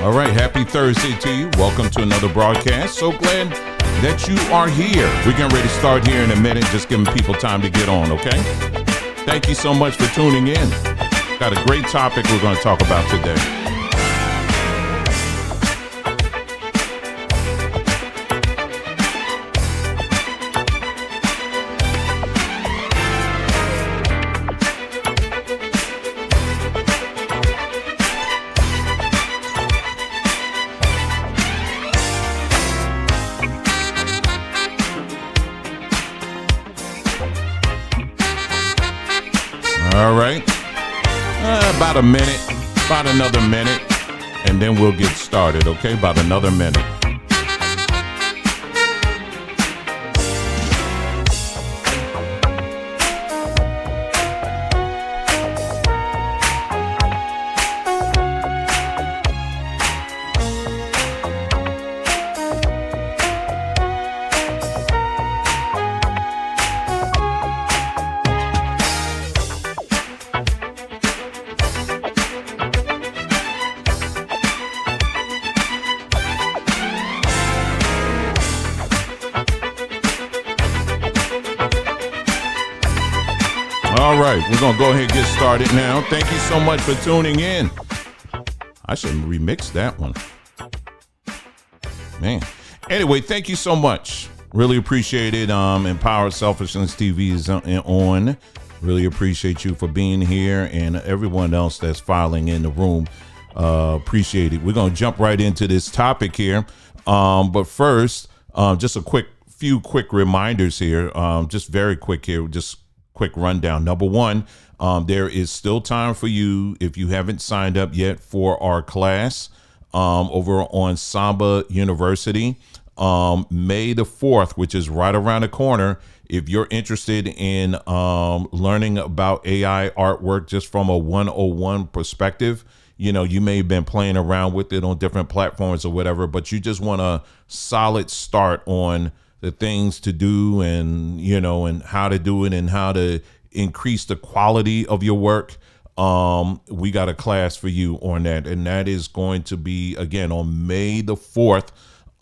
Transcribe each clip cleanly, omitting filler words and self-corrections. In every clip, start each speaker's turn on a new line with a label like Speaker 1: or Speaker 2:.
Speaker 1: All right, happy Thursday to you. Welcome to another broadcast. So glad that you are here. We're getting ready to start here in a minute, just giving people time to get on, okay? Thank you so much for tuning in. Got a great topic we're going to talk about today. All right, about another minute, and then we'll get started, okay? About another minute. All right, we're going to go ahead and get started now. Thank you so much for tuning in. I should remix that one. Man. Anyway, thank you so much. Really appreciate it. Empower Selfishness TV is on. Really appreciate you for being here and everyone else that's filing in the room. Appreciate it. We're going to jump right into this topic here. But first, just few quick reminders here. Just very quick here. Just quick rundown. Number one, there is still time for you if you haven't signed up yet for our class over on Samba University. May the 4th, which is right around the corner. If you're interested in learning about AI artwork just from a 101 perspective, you know, you may have been playing around with it on different platforms or whatever, but you just want a solid start on the things to do and, you know, and how to do it and how to increase the quality of your work. We got a class for you on that. And that is going to be, again, on May the 4th.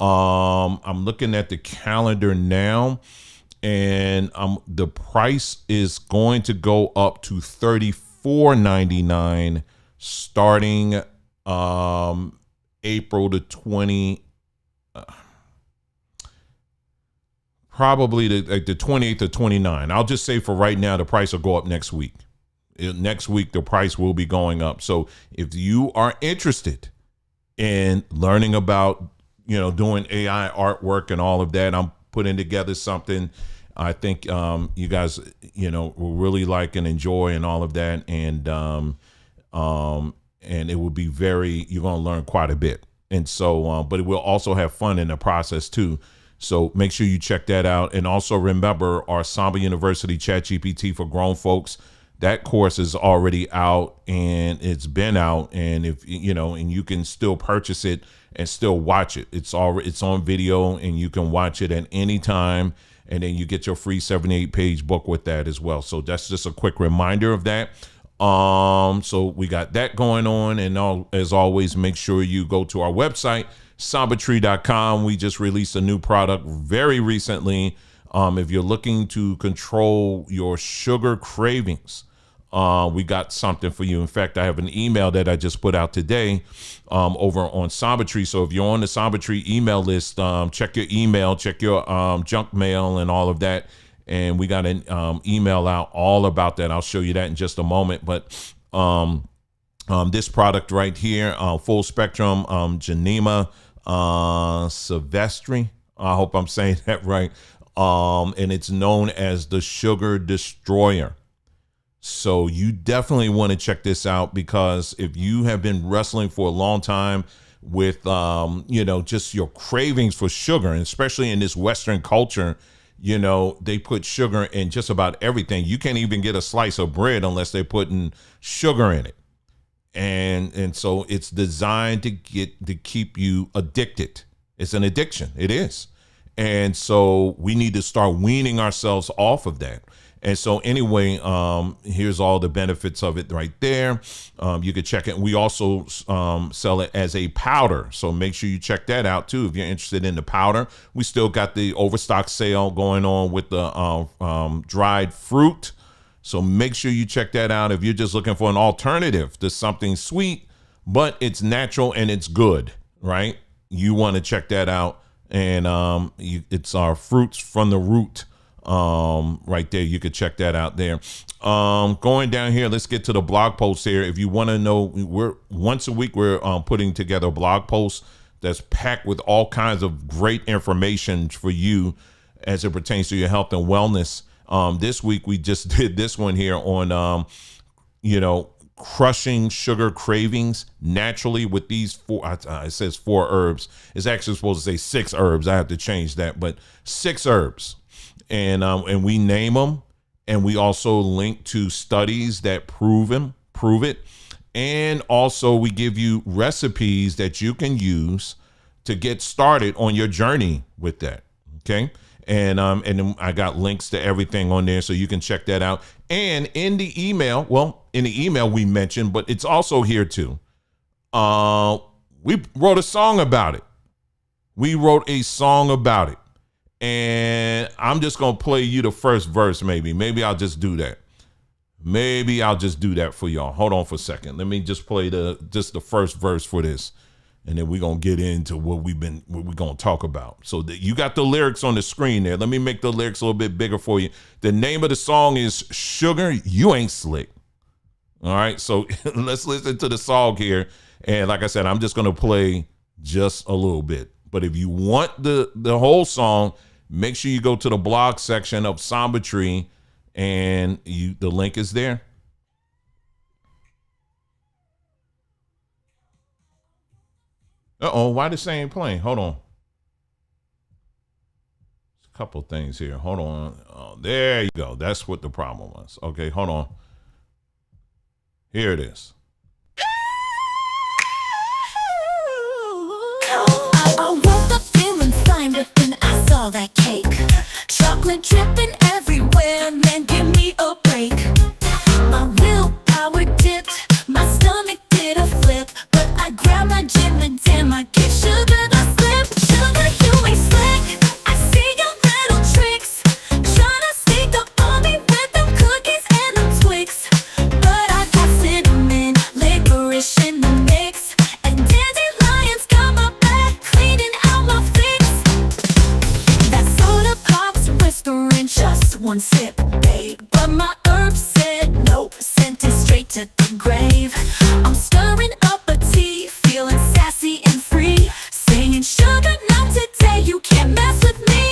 Speaker 1: I'm looking at the calendar now, and the price is going to go up to $34.99 starting April the 20th. Probably the 28th or 29th. I'll just say for right now, the price will go up next week. Next week, the price will be going up. So if you are interested in learning about, you know, doing AI artwork and all of that, I'm putting together something I think you guys, you know, will really like and enjoy and all of that. And it will be you're going to learn quite a bit. And so, but it will also have fun in the process too. So make sure you check that out. And also remember our Samba University ChatGPT for grown folks. That course is already out and it's been out. And if you know, and you can still purchase it and still watch it. It's on video and you can watch it at any time. And then you get your free 78-page book with that as well. So that's just a quick reminder of that. So we got that going on. And as always, make sure you go to our website, sambatree.com. We just released a new product very recently. If you're looking to control your sugar cravings, we got something for you. In fact, I have an email that I just put out today over on Samba Tree. So if you're on the Samba Tree email list, check your email, check your junk mail and all of that. And we got an email out all about that. I'll show you that in just a moment. But this product right here, full spectrum Genema Silvestri. I hope I'm saying that right. And it's known as the Sugar Destroyer. So you definitely want to check this out, because if you have been wrestling for a long time with, you know, just your cravings for sugar, and especially in this Western culture, you know, they put sugar in just about everything. You can't even get a slice of bread unless they're putting sugar in it. And so it's designed to keep you addicted. It's an addiction. It is. And so we need to start weaning ourselves off of that. And so anyway, here's all the benefits of it right there. You could check it. We also sell it as a powder. So make sure you check that out too if you're interested in the powder. We still got the overstock sale going on with the dried fruit. So make sure you check that out if you're just looking for an alternative to something sweet, but it's natural and it's good, right? You want to check that out. And it's our fruits from the root right there. You could check that out there. Going down here, let's get to the blog post here. If you want to know, we're once a week we're putting together a blog post that's packed with all kinds of great information for you as it pertains to your health and wellness. This week we just did this one here on crushing sugar cravings naturally with these four. It says 4 herbs. It's actually supposed to say 6 herbs. I have to change that, but 6 herbs. And we name them, and we also link to studies that prove it. And also we give you recipes that you can use to get started on your journey with that. Okay. And then I got links to everything on there, so you can check that out. And in the email we mentioned, but it's also here too. We wrote a song about it. And I'm just going to play you the first verse, maybe I'll just do that. For y'all. Hold on for a second. Let me just play the first verse for this. And then we're going to get into what we're going to talk about. So you got the lyrics on the screen there. Let me make the lyrics a little bit bigger for you. The name of the song is Sugar, You Ain't Slick. All right. So let's listen to the song here. And like I said, I'm just going to play just a little bit. But if you want the whole song, make sure you go to the blog section of Samba Tree, and the link is there. Why this ain't playing? Hold on. A couple things here. Hold on. Oh, there you go. That's what the problem was. Okay, hold on. Here it is.
Speaker 2: I woke up feeling fine, but then I saw that cake. Chocolate dripping everywhere, man, give me a break. My willpower dipped, my stomach did a flip, but I grabbed my gym and damn, I get sugar the slip. Sugar, you ain't slick, I see your little tricks, tryna sneak up on me with them cookies and them Twix. But I got cinnamon, licorice in the mix, and dandelions got my back, cleaning out my fix. That soda pop's whispering just one sip, babe, but my herb said nope, sent it straight to the grave. I'm stirring up a tea, feeling sassy and free, singing sugar, not today, you can't mess with me.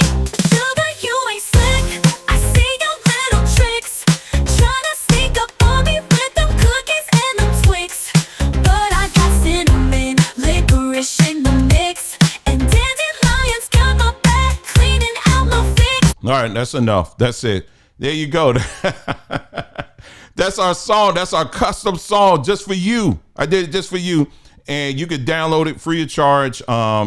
Speaker 2: Sugar, you ain't slick, I see your little tricks, tryna sneak up on me with them cookies and them Twix. But I got cinnamon, licorice in the mix, and dandelions got my back, cleaning out my fix.
Speaker 1: All right, that's enough. That's it. There you go. That's our song. That's our custom song just for you. I did it just for you. And you can download it free of charge.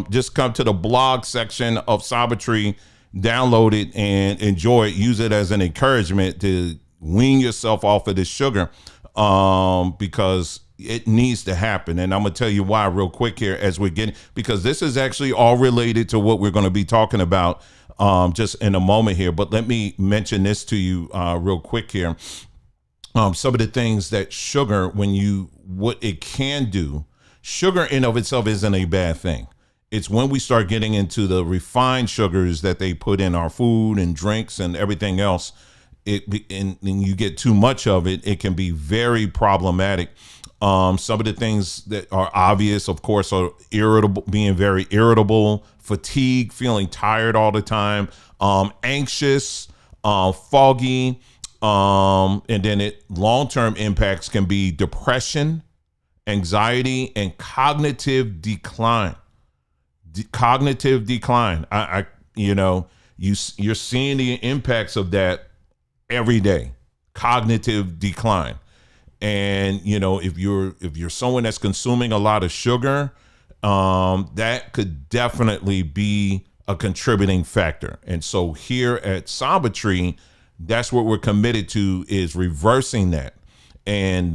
Speaker 1: Just come to the blog section of Sabatree, download it and enjoy it. Use it as an encouragement to wean yourself off of this sugar, because it needs to happen. And I'm going to tell you why real quick here as we're getting, because this is actually all related to what we're going to be talking about just in a moment here. But let me mention this to you real quick here. Some of the things that sugar, what it can do, sugar in of itself isn't a bad thing. It's when we start getting into the refined sugars that they put in our food and drinks and everything else, and you get too much of it, it can be very problematic. Some of the things that are obvious, of course, are being very irritable, fatigue, feeling tired all the time, anxious, foggy. And then long-term impacts can be depression, anxiety, and cognitive decline. Cognitive decline. You're seeing the impacts of that every day. Cognitive decline. And if you're someone that's consuming a lot of sugar, that could definitely be a contributing factor. And so here at Sabatree, that's what we're committed to, is reversing that, and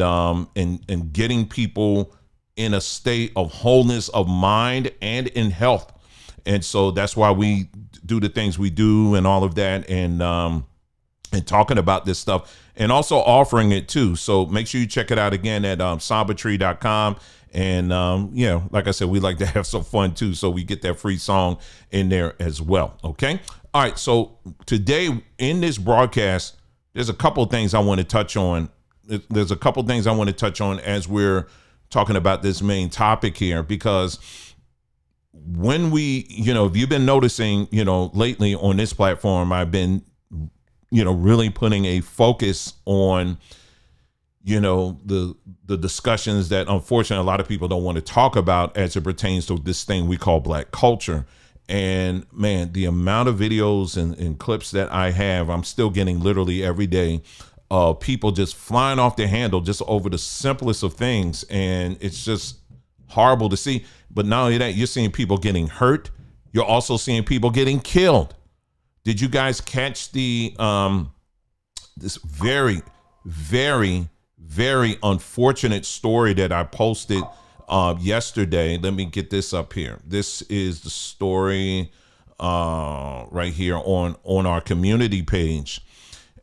Speaker 1: getting people in a state of wholeness of mind and in health. And so that's why we do the things we do and all of that, and talking about this stuff and also offering it too. So make sure you check it out again at sombertree.com. And like I said, we like to have some fun too, so we get that free song in there as well. Okay. All right. So today in this broadcast, there's a couple of things I want to touch on. There's a couple of things I want to touch on as we're talking about this main topic here, because when we, if you've been noticing, lately on this platform, I've been, really putting a focus on, the discussions that unfortunately a lot of people don't want to talk about as it pertains to this thing we call Black culture. And man, the amount of videos and clips that I have, I'm still getting literally every day of people just flying off the handle just over the simplest of things. And it's just horrible to see. But not only that, you're seeing people getting hurt. You're also seeing people getting killed. Did you guys catch the this very, very, very unfortunate story that I posted yesterday? Let me get this up here. This is the story right here on our community page.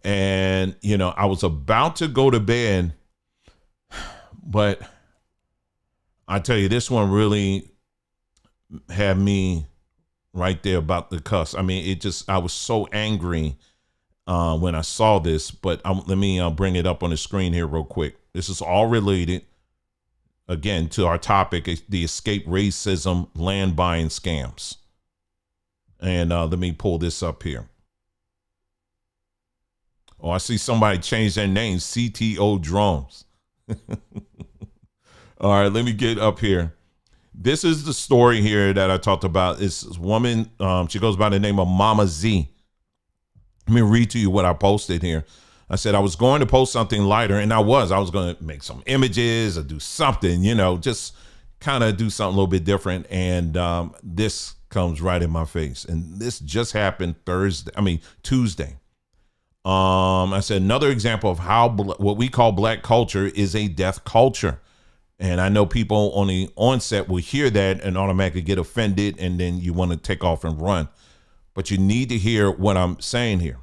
Speaker 1: And, I was about to go to bed, but I tell you, this one really had me right there about the cuss. I mean, I was so angry when I saw this, but let me bring it up on the screen here real quick. This is all related, again, to our topic, the escape racism land buying scams. And let me pull this up here. Oh, I see somebody change their name, CTO Drones. All right, let me get up here. This is the story here that I talked about. It's this woman, she goes by the name of Mama Z. Let me read to you what I posted here. I said I was going to post something lighter, and I was going to make some images or do something, just kind of do something a little bit different. And this comes right in my face. And this just happened Tuesday. I said another example of how what we call Black culture is a death culture. And I know people on the onset will hear that and automatically get offended, and then you want to take off and run. But you need to hear what I'm saying here.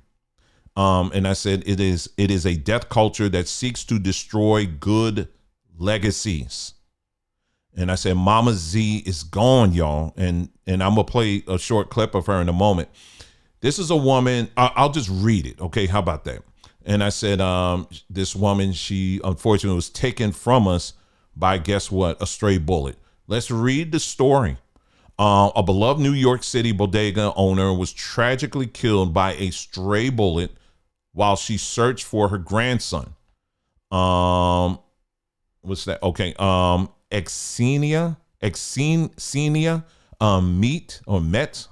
Speaker 1: And I said it is a death culture that seeks to destroy good legacies. And I said Mama Z is gone, y'all. And I'm gonna play a short clip of her in a moment. This is a woman. I'll just read it. Okay, how about that? And I said this woman, she unfortunately was taken from us by, guess what? A stray bullet. Let's read the story. A beloved New York City bodega owner was tragically killed by a stray bullet while she searched for her grandson. What's that? Okay. Xenia Met.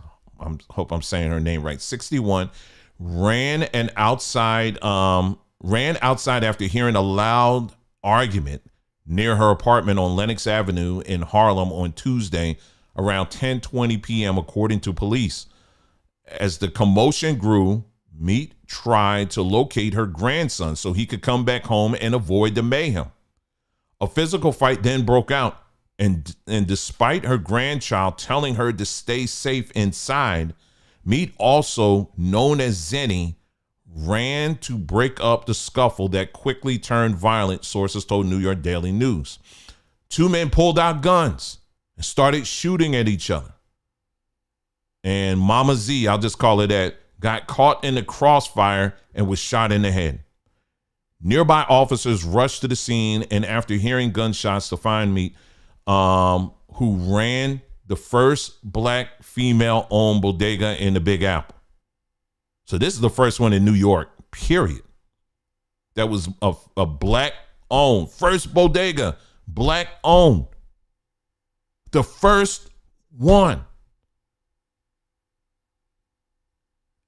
Speaker 1: Hope I'm saying her name right. 61 ran outside after hearing a loud argument near her apartment on Lenox Avenue in Harlem on Tuesday around 10:20 p.m. according to police. As the commotion grew, Meat tried to locate her grandson so he could come back home and avoid the mayhem. A physical fight then broke out, and despite her grandchild telling her to stay safe inside, Meat, also known as Zenny, ran to break up the scuffle that quickly turned violent, sources told New York Daily News. Two men pulled out guns and started shooting at each other. And Mama Z, I'll just call it that, got caught in the crossfire and was shot in the head. Nearby officers rushed to the scene, and after hearing gunshots to find Meat, who ran the first Black female-owned bodega in the Big Apple. So this is the first one in New York, period. That was a Black-owned, first bodega, Black-owned. The first one.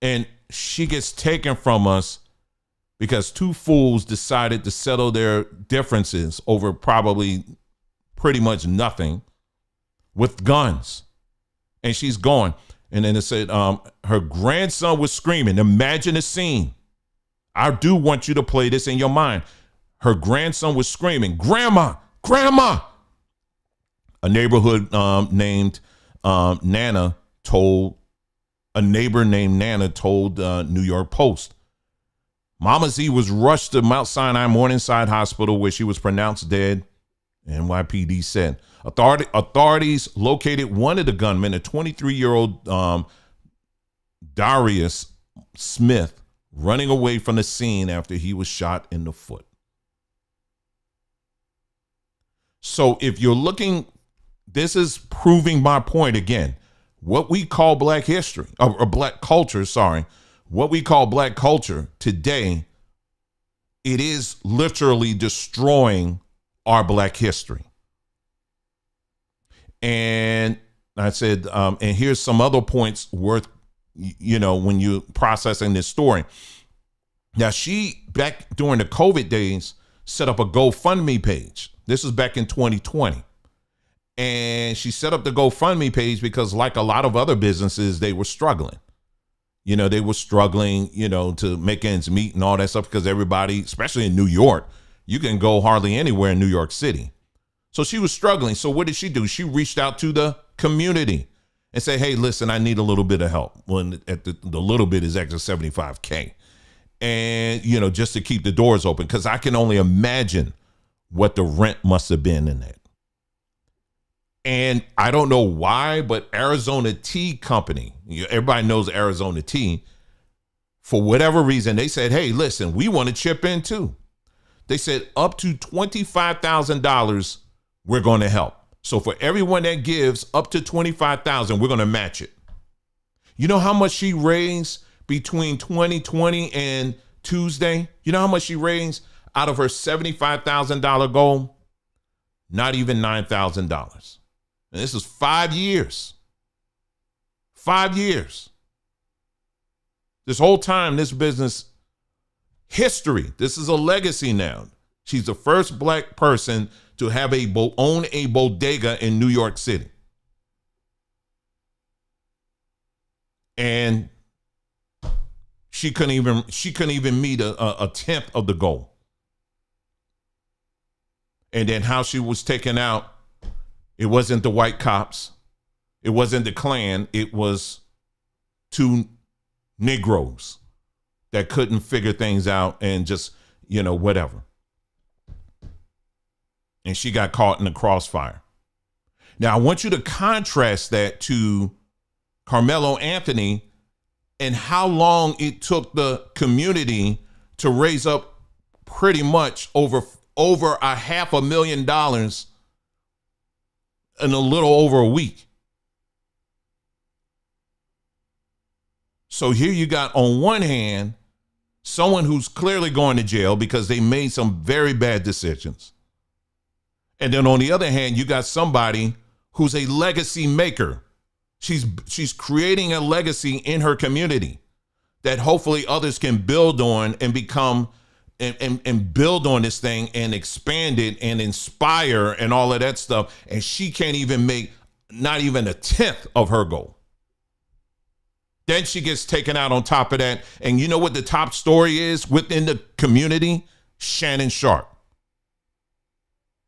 Speaker 1: And she gets taken from us because two fools decided to settle their differences over probably pretty much nothing with guns. And she's gone. And then it said her grandson was screaming. Imagine the scene. I do want you to play this in your mind. Her grandson was screaming, "Grandma, Grandma!" A neighborhood named Nana told a neighbor named Nana told New York Post. Mama Z was rushed to Mount Sinai Morningside Hospital where she was pronounced dead. NYPD said authorities located one of the gunmen, a 23-year-old Darius Smith, running away from the scene after he was shot in the foot. So if you're looking, this is proving my point again. What we call black history, or black culture, what we call black culture today, it is literally destroying our black history. And I said, and here's some other points worth, when you're processing this story. Now, she, back during the COVID days, set up a GoFundMe page. This was back in 2020. And she set up the GoFundMe page because, like a lot of other businesses, they were struggling. They were struggling, to make ends meet and all that stuff because everybody, especially in New York, you can go hardly anywhere in New York City. So she was struggling. So what did she do? She reached out to the community and said, hey, listen, I need a little bit of help. When at the little bit is extra $75K. And, just to keep the doors open, because I can only imagine what the rent must have been in that. And I don't know why, but Arizona Tea Company, everybody knows Arizona Tea, for whatever reason, they said, hey, listen, we want to chip in too. They said up to $25,000, we're going to help. So for everyone that gives up to $25,000, we're going to match it. You know how much she raised between 2020 and Tuesday? You know how much she raised out of her $75,000 goal? Not even $9,000. And this is 5 years. 5 years. This whole time, this business history, this is a legacy now. She's the first black person to have own a bodega in New York City. And she couldn't even meet a tenth of the goal. And then how she was taken out, it wasn't the white cops, it wasn't the Klan, it was two Negroes that couldn't figure things out and just, whatever. And she got caught in the crossfire. Now, I want you to contrast that to Carmelo Anthony and how long it took the community to raise up pretty much over $500,000 in a little over a week. So here you got, on one hand, someone who's clearly going to jail because they made some very bad decisions. And then on the other hand, you got somebody who's a legacy maker. She's creating a legacy in her community that hopefully others can build on and become and build on this thing and expand it and inspire and all of that stuff. And she can't even make not even a tenth of her goal. Then she gets taken out on top of that. And you know what the top story is within the community? Shannon Sharp.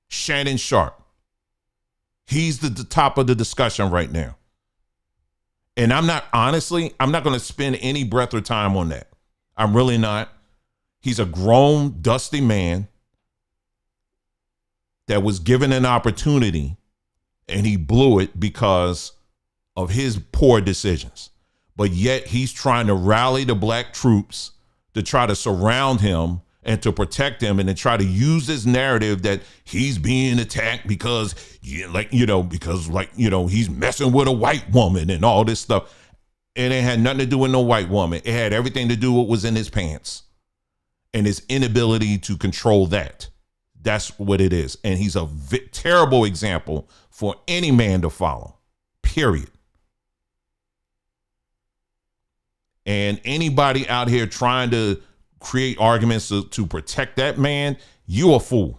Speaker 1: Shannon Sharp. He's the top of the discussion right now. And I'm not going to spend any breath or time on that. I'm really not. He's a grown, dusty man that was given an opportunity and he blew it because of his poor decisions. But yet he's trying to rally the black troops to try to surround him and to protect him and to try to use this narrative that he's being attacked because he's messing with a white woman and all this stuff. And it had nothing to do with no white woman. It had everything to do with what was in his pants and his inability to control that. That's what it is. And he's a terrible example for any man to follow, period. And anybody out here trying to create arguments to protect that man, you a fool,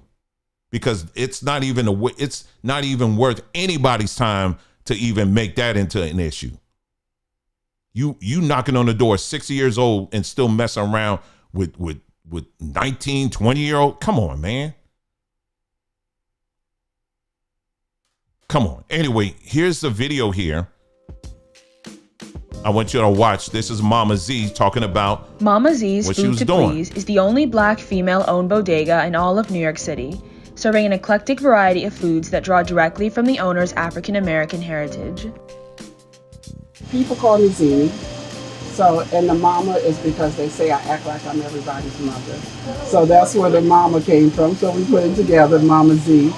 Speaker 1: because it's not even worth anybody's time to even make that into an issue. You knocking on the door, 60 years old and still messing around with with 19, 20-year-old. Come on, man. Come on. Anyway, here's the video here. I want you to watch. This is Mama Z talking about
Speaker 3: Mama Z's
Speaker 1: what she
Speaker 3: Food
Speaker 1: was
Speaker 3: to
Speaker 1: doing.
Speaker 3: Please is the only black female-owned bodega in all of New York City, serving an eclectic variety of foods that draw directly from the owner's African-American heritage.
Speaker 4: People call me Z. So, and the mama is because they say I act like I'm everybody's mother. So that's where the mama came from. So we put it together, Mama Z.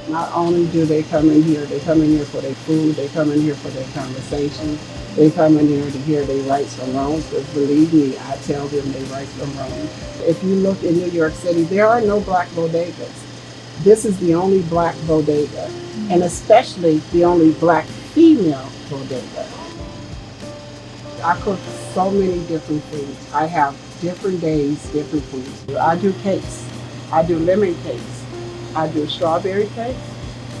Speaker 4: Not only do they come in here, they come in here for their food, they come in here for their conversations, they come in here to hear their rights from wrongs, because believe me, I tell them their rights from wrongs. If you look in New York City, there are no black bodegas. This is the only black bodega, and especially the only black female bodega. I cook so many different foods. I have different days, different foods. I do cakes. I do lemon cakes. I do strawberry cake,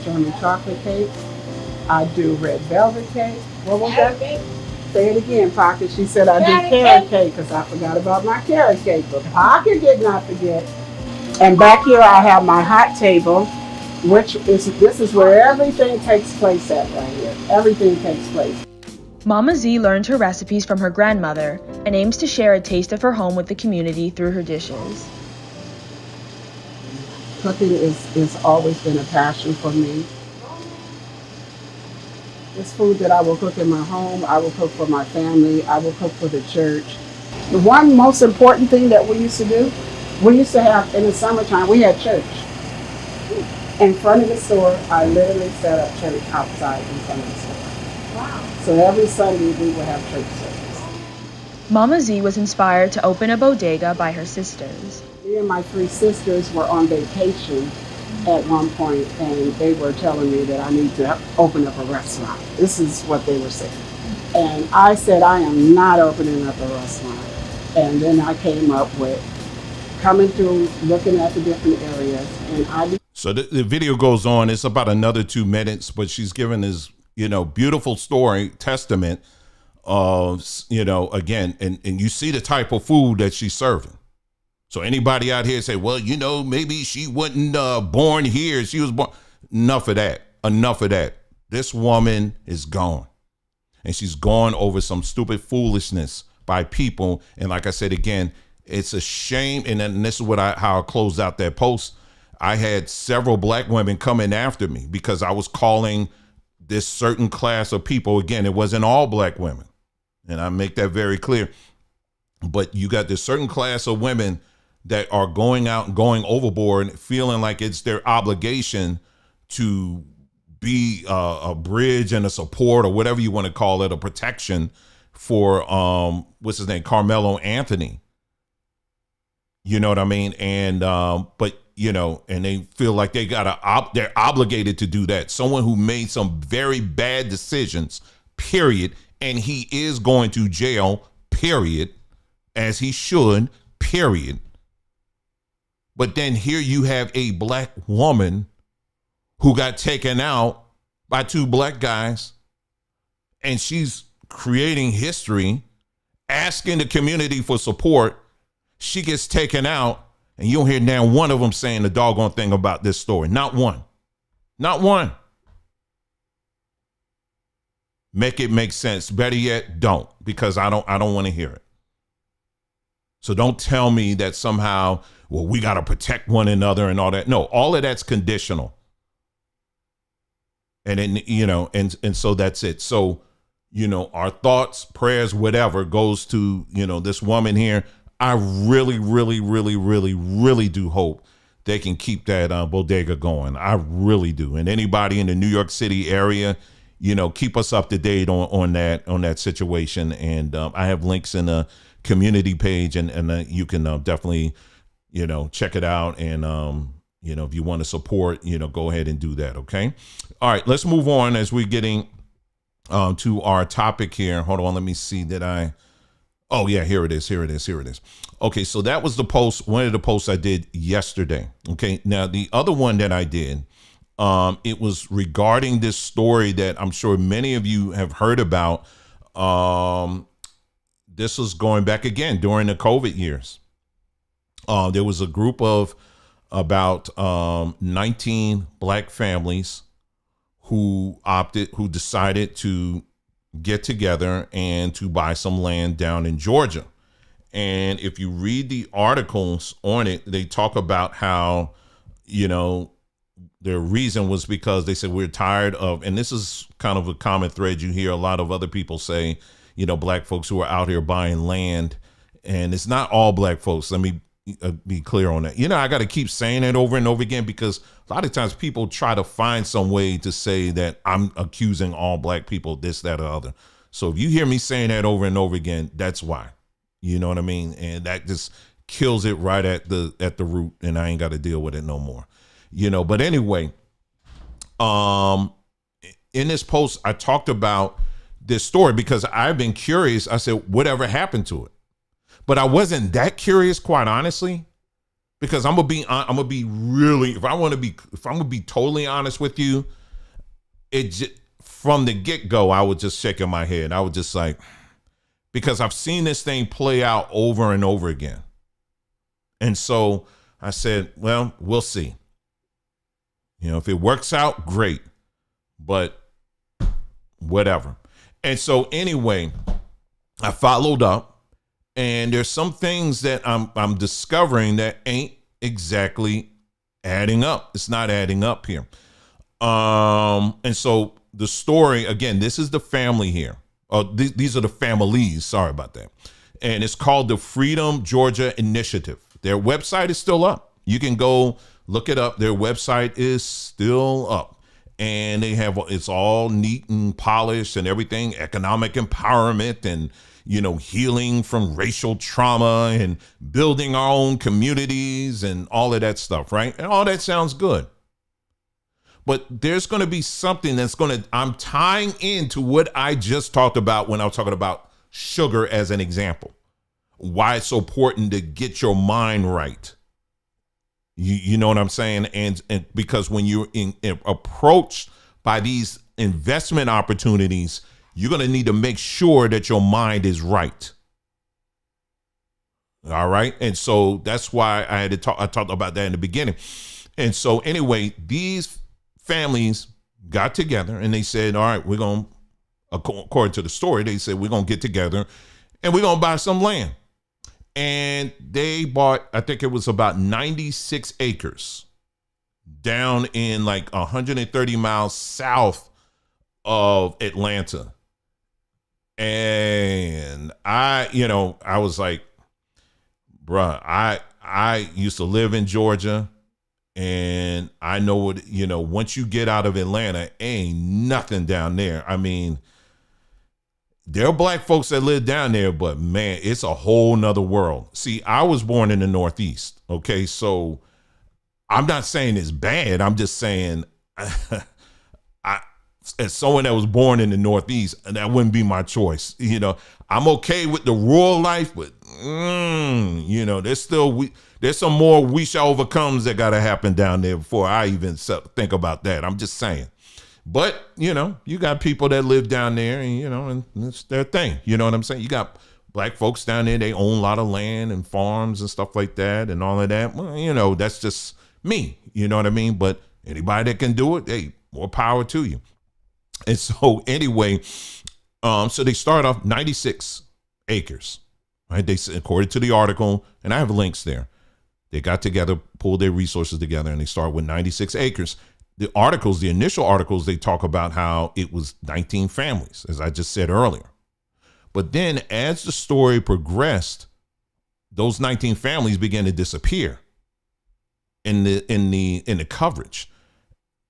Speaker 4: German chocolate cake. I do red velvet cake. What was that? Say it again, Pocket. She said I do carrot cake because I forgot about my carrot cake, but Pocket did not forget. And back here I have my hot table, this is where everything takes place at right here. Everything takes place.
Speaker 3: Mama Z learned her recipes from her grandmother and aims to share a taste of her home with the community through her dishes.
Speaker 4: Cooking is always been a passion for me. It's food that I will cook in my home, I will cook for my family, I will cook for the church. The one most important thing that we used to do, we used to have, in the summertime, we had church. In front of the store, I literally set up church outside in front of the store. Wow. So every Sunday we would have church service.
Speaker 3: Mama Z was inspired to open a bodega by her sisters.
Speaker 4: Me and my three sisters were on vacation at one point, and they were telling me that I need to open up a restaurant. This is what they were saying. And I said, I am not opening up a restaurant. And then I came up with coming through, looking at the different areas, and
Speaker 1: So the video goes on. It's about another 2 minutes, but she's given this, beautiful story, testament of, again, and you see the type of food that she's serving. So anybody out here say, well, maybe she wasn't born here. She was born. Enough of that. Enough of that. This woman is gone. And she's gone over some stupid foolishness by people. And like I said, again, it's a shame. And then this is how I closed out that post. I had several black women coming after me because I was calling this certain class of people. Again, it wasn't all black women. And I make that very clear. But you got this certain class of women that are going out and going overboard, feeling like it's their obligation to be a bridge and a support or whatever you want to call it, a protection for, what's his name? Carmelo Anthony. You know what I mean? And, but, and they feel like they're obligated to do that. Someone who made some very bad decisions, period. And he is going to jail, period, as he should, period. But then here you have a black woman who got taken out by 2 black guys, and she's creating history, asking the community for support. She gets taken out, and you don't hear now one of them saying the doggone thing about this story. Not one. Not one. Make it make sense. Better yet, don't, because I don't want to hear it. So don't tell me that somehow, well, we got to protect one another and all that. No, all of that's conditional. And then, and so that's it. So, our thoughts, prayers, whatever goes to, this woman here. I really, really, really, really, really do hope they can keep that bodega going. I really do. And anybody in the New York City area, keep us up to date on that situation. And I have links in the community page, and you can definitely, check it out. And, if you want to support, go ahead and do that. Okay. All right, let's move on as we're getting to our topic here. Hold on. Let me see oh yeah, here it is. Okay. So that was one of the posts I did yesterday. Okay. Now the other one that I did, it was regarding this story that I'm sure many of you have heard about. this was going back again during the COVID years. There was a group of about 19 black families who decided to get together and to buy some land down in Georgia. And if you read the articles on it, they talk about how, their reason was because they said we're tired of, and this is kind of a common thread you hear a lot of other people say, black folks who are out here buying land, and it's not all black folks. Let me be clear on that. I got to keep saying it over and over again because a lot of times people try to find some way to say that I'm accusing all black people, this, that, or other. So if you hear me saying that over and over again, that's why. You know what I mean? And that just kills it right at the root, and I ain't got to deal with it no more. But anyway, in this post, I talked about this story because I've been curious. I said, whatever happened to it? But I wasn't that curious, quite honestly, because I'm gonna be really, if I'm gonna be totally honest with you, from the get-go, I was just shaking my head. I was just like, because I've seen this thing play out over and over again. And so I said, well, we'll see. If it works out, great, but whatever. And so anyway, I followed up, and there's some things that I'm discovering that ain't exactly adding up. It's not adding up here. And so the story, again, this is the family here. These are the families. Sorry about that. And it's called the Freedom Georgia Initiative. Their website is still up. You can go look it up. Their website is still up, and it's all neat and polished and everything, economic empowerment and, healing from racial trauma and building our own communities and all of that stuff. Right. And all that sounds good. But there's going to be something I'm tying into what I just talked about when I was talking about sugar as an example, why it's so important to get your mind right. You know what I'm saying? And because when you're approached by these investment opportunities, you're going to need to make sure that your mind is right. All right. And so that's why I talked about that in the beginning. And so anyway, these families got together and they said, all right, we're going to, according to the story, they said, we're going to get together and we're going to buy some land. And they bought, I think it was about 96 acres down in like 130 miles south of Atlanta. And I was like, bruh, I used to live in Georgia, and I know what, once you get out of Atlanta, ain't nothing down there. I mean, there are black folks that live down there, but man, it's a whole nother world. See, I was born in the Northeast. Okay. So I'm not saying it's bad. I'm just saying, as someone that was born in the Northeast, that wouldn't be my choice. I'm okay with the rural life, but there's some more we shall overcomes that got to happen down there before I even think about that. I'm just saying. But, you got people that live down there and, and it's their thing. You know what I'm saying? You got black folks down there. They own a lot of land and farms and stuff like that and all of that. Well, that's just me. You know what I mean? But anybody that can do it, hey, more power to you. And so anyway, so they start off 96 acres, right? They said, according to the article, and I have links there, they got together, pulled their resources together, and they start with 96 acres. The initial articles, they talk about how it was 19 families, as I just said earlier. But then as the story progressed, those 19 families began to disappear in the coverage.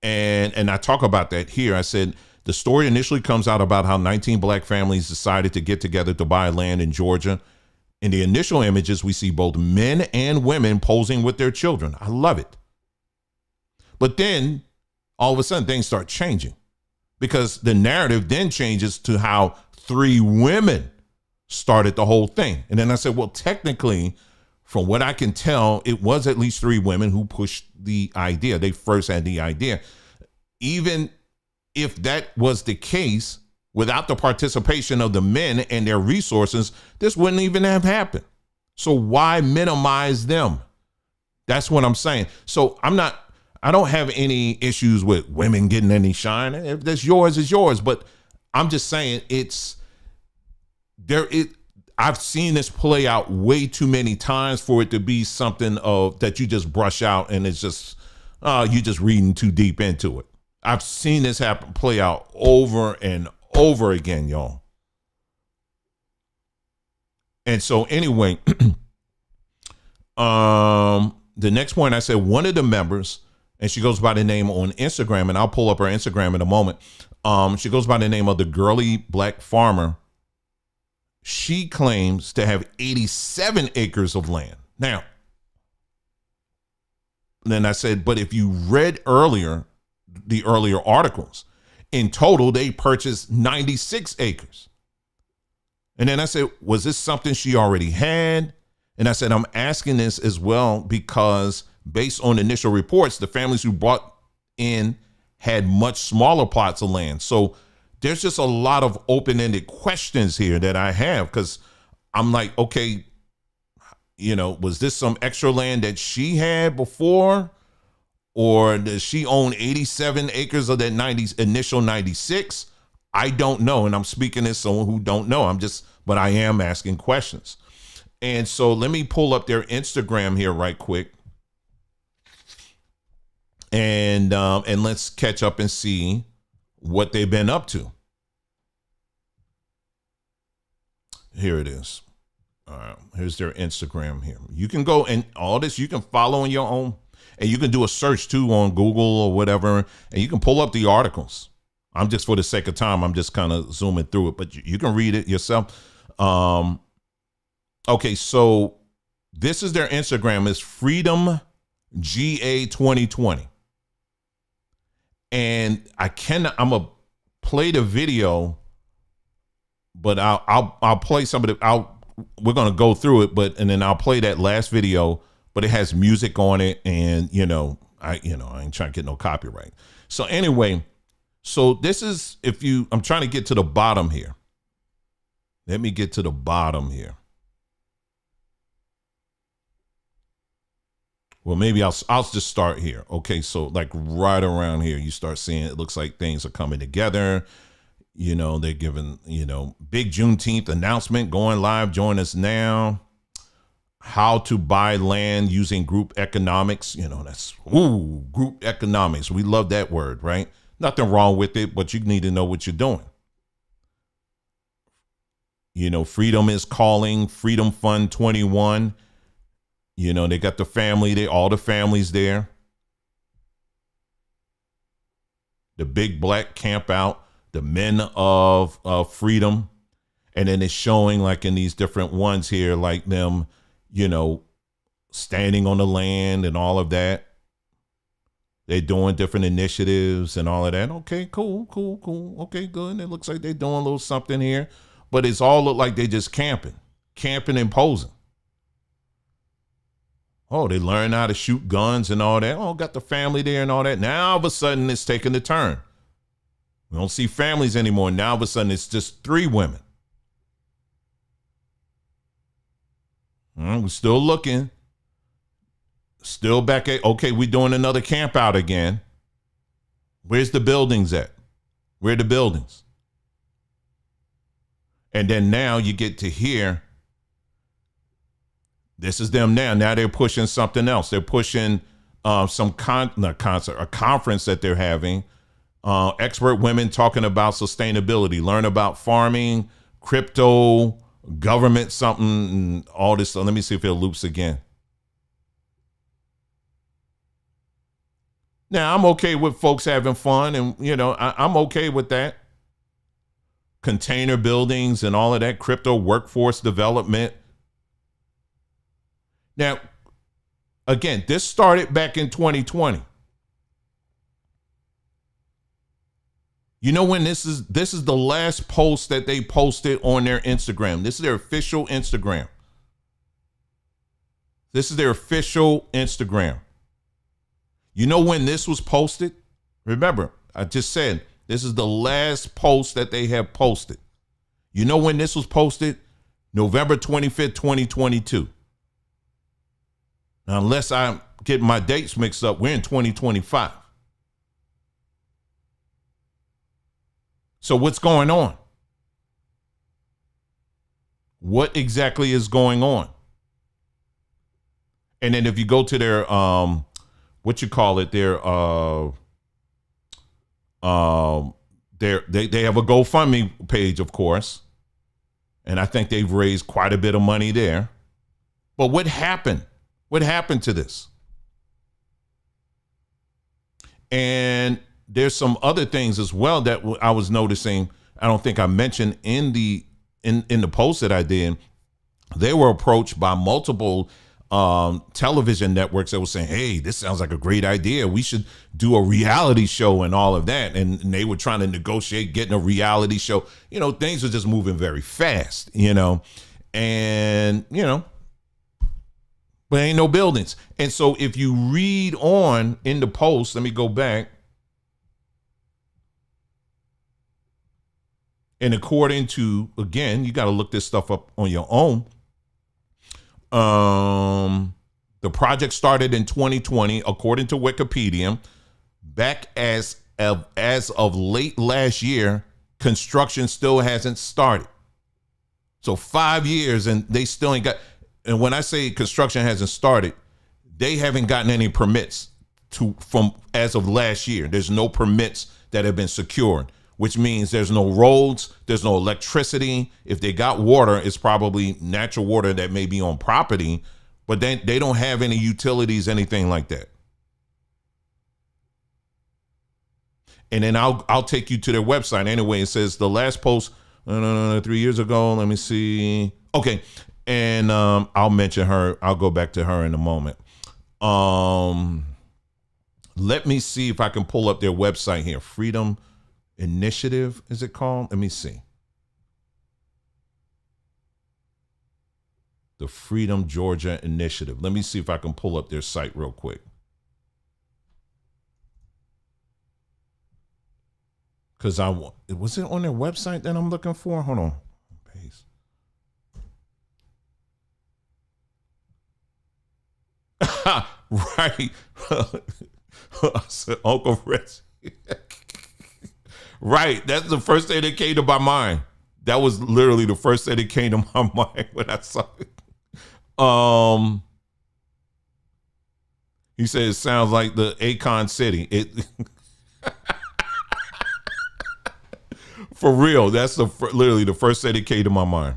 Speaker 1: And I talk about that here. I said the story initially comes out about how 19 black families decided to get together to buy land in Georgia. In the initial images, we see both men and women posing with their children. I love it. But then all of a sudden things start changing, because the narrative then changes to how 3 women started the whole thing. And then I said, well, technically, from what I can tell, it was at least 3 women who pushed the idea. They first had the idea. Even if that was the case, Without the participation of the men and their resources, this wouldn't even have happened. So why minimize them? That's what I'm saying. So I don't have any issues with women getting any shine. If that's yours, is yours. But I'm just saying I've seen this play out way too many times for it to be something that you just brush out and it's just, you just reading too deep into it. I've seen this play out over and over again, y'all. And so anyway, the next point I said, one of the members, and she goes by the name on Instagram, and I'll pull up her Instagram in a moment. She goes by the name of the Girly Black Farmer. She claims to have 87 acres of land. Now, then I said, but if you read the earlier articles, in total, they purchased 96 acres. And then I said, was this something she already had? And I said, I'm asking this as well because based on initial reports, the families who bought in had much smaller plots of land. So there's just a lot of open-ended questions here that I have because I'm like, okay, was this some extra land that she had before? Or does she own 87 acres of that initial 96? I don't know. And I'm speaking as someone who don't know. But I am asking questions. And so let me pull up their Instagram here right quick. And let's catch up and see what they've been up to. Here it is. All right, here's their Instagram here. You can go and all this you can follow on your own. And you can do a search too on Google or whatever. And you can pull up the articles. I'm just, for the sake of time, I'm just kind of zooming through it. But you can read it yourself. Okay, so this is their Instagram. It's Freedom GA 2020. And I'm gonna play the video, but I'll play some of it. We're gonna go through it, and then I'll play that last video, but it has music on it, and I ain't trying to get no copyright. So anyway, so this is I'm trying to get to the bottom here. Let me get to the bottom here. Well, maybe I'll just start here. Okay, so like right around here, you start seeing it looks like things are coming together. They're giving, big Juneteenth announcement going live. Join us now. How to buy land using group economics. That's group economics. We love that word, right? Nothing wrong with it, but you need to know what you're doing. Freedom is calling. Freedom Fund 21. They got the family, all the families there. The big black camp out, the men of freedom. And then it's showing like in these different ones here, like them, standing on the land and all of that. They're doing different initiatives and all of that. Okay, cool. Okay, good. It looks like they're doing a little something here, but it's all look like they just camping and posing. Oh, they learn how to shoot guns and all that. Oh, got the family there and all that. Now, all of a sudden, it's taking a turn. We don't see families anymore. Now, all of a sudden, it's just 3 women. We're still looking. Still back at, okay, we're doing another camp out again. Where's the buildings at? Where are the buildings? And then now you get to here. This is them now. Now they're pushing something else. They're pushing a conference that they're having. Expert women talking about sustainability. Learn about farming, crypto, government, something, and all this. So let me see if it loops again. Now, I'm okay with folks having fun, and, I'm okay with that. Container buildings and all of that, crypto, workforce development. Now, again, this started back in 2020. When this is the last post that they posted on their Instagram. This is their official Instagram. When this was posted? Remember, I just said This is the last post that they have posted. You know when this was posted? November 25th, 2022. Now, unless I'm getting my dates mixed up, we're in 2025. So what's going on? What exactly is going on? And then if you go to their what you call it, their they have a GoFundMe page, of course. And I think they've raised quite a bit of money there. But what happened? What happened to this? And there's some other things as well that I was noticing. I don't think I mentioned in the post that I did. They were approached by multiple television networks that were saying, hey, this sounds like a great idea. We should do a reality show and all of that. And they were trying to negotiate getting a reality show. You know, things are just moving very fast, you know, and, you know, but ain't no buildings. And so if you read on in the post, let me go back. And according to, again, you got to look this stuff up on your own. The project started in 2020, according to Wikipedia. Back as of late last year, construction still hasn't started. So 5 years and they still ain't got. And when I say construction hasn't started, they haven't gotten any permits from as of last year. There's no permits that have been secured, which means there's no roads, there's no electricity. If they got water, it's probably natural water that may be on property, but then they don't have any utilities, anything like that. And then I'll take you to their website. Anyway, it says the last post 3 years ago. Let me see. Okay. And I'll mention her. I'll go back to her in a moment. Let me see if I can pull up their website here. Freedom Initiative, is it called? Let me see. The Freedom Georgia Initiative. Let me see if I can pull up their site real quick. Because was it on their website that I'm looking for? Hold on. Paste. Right. Uncle Rich. Right. That's the first thing that came to my mind. That was literally the first thing that came to my mind when I saw it. He said it sounds like the Akon City. It for real. That's literally the first thing that came to my mind.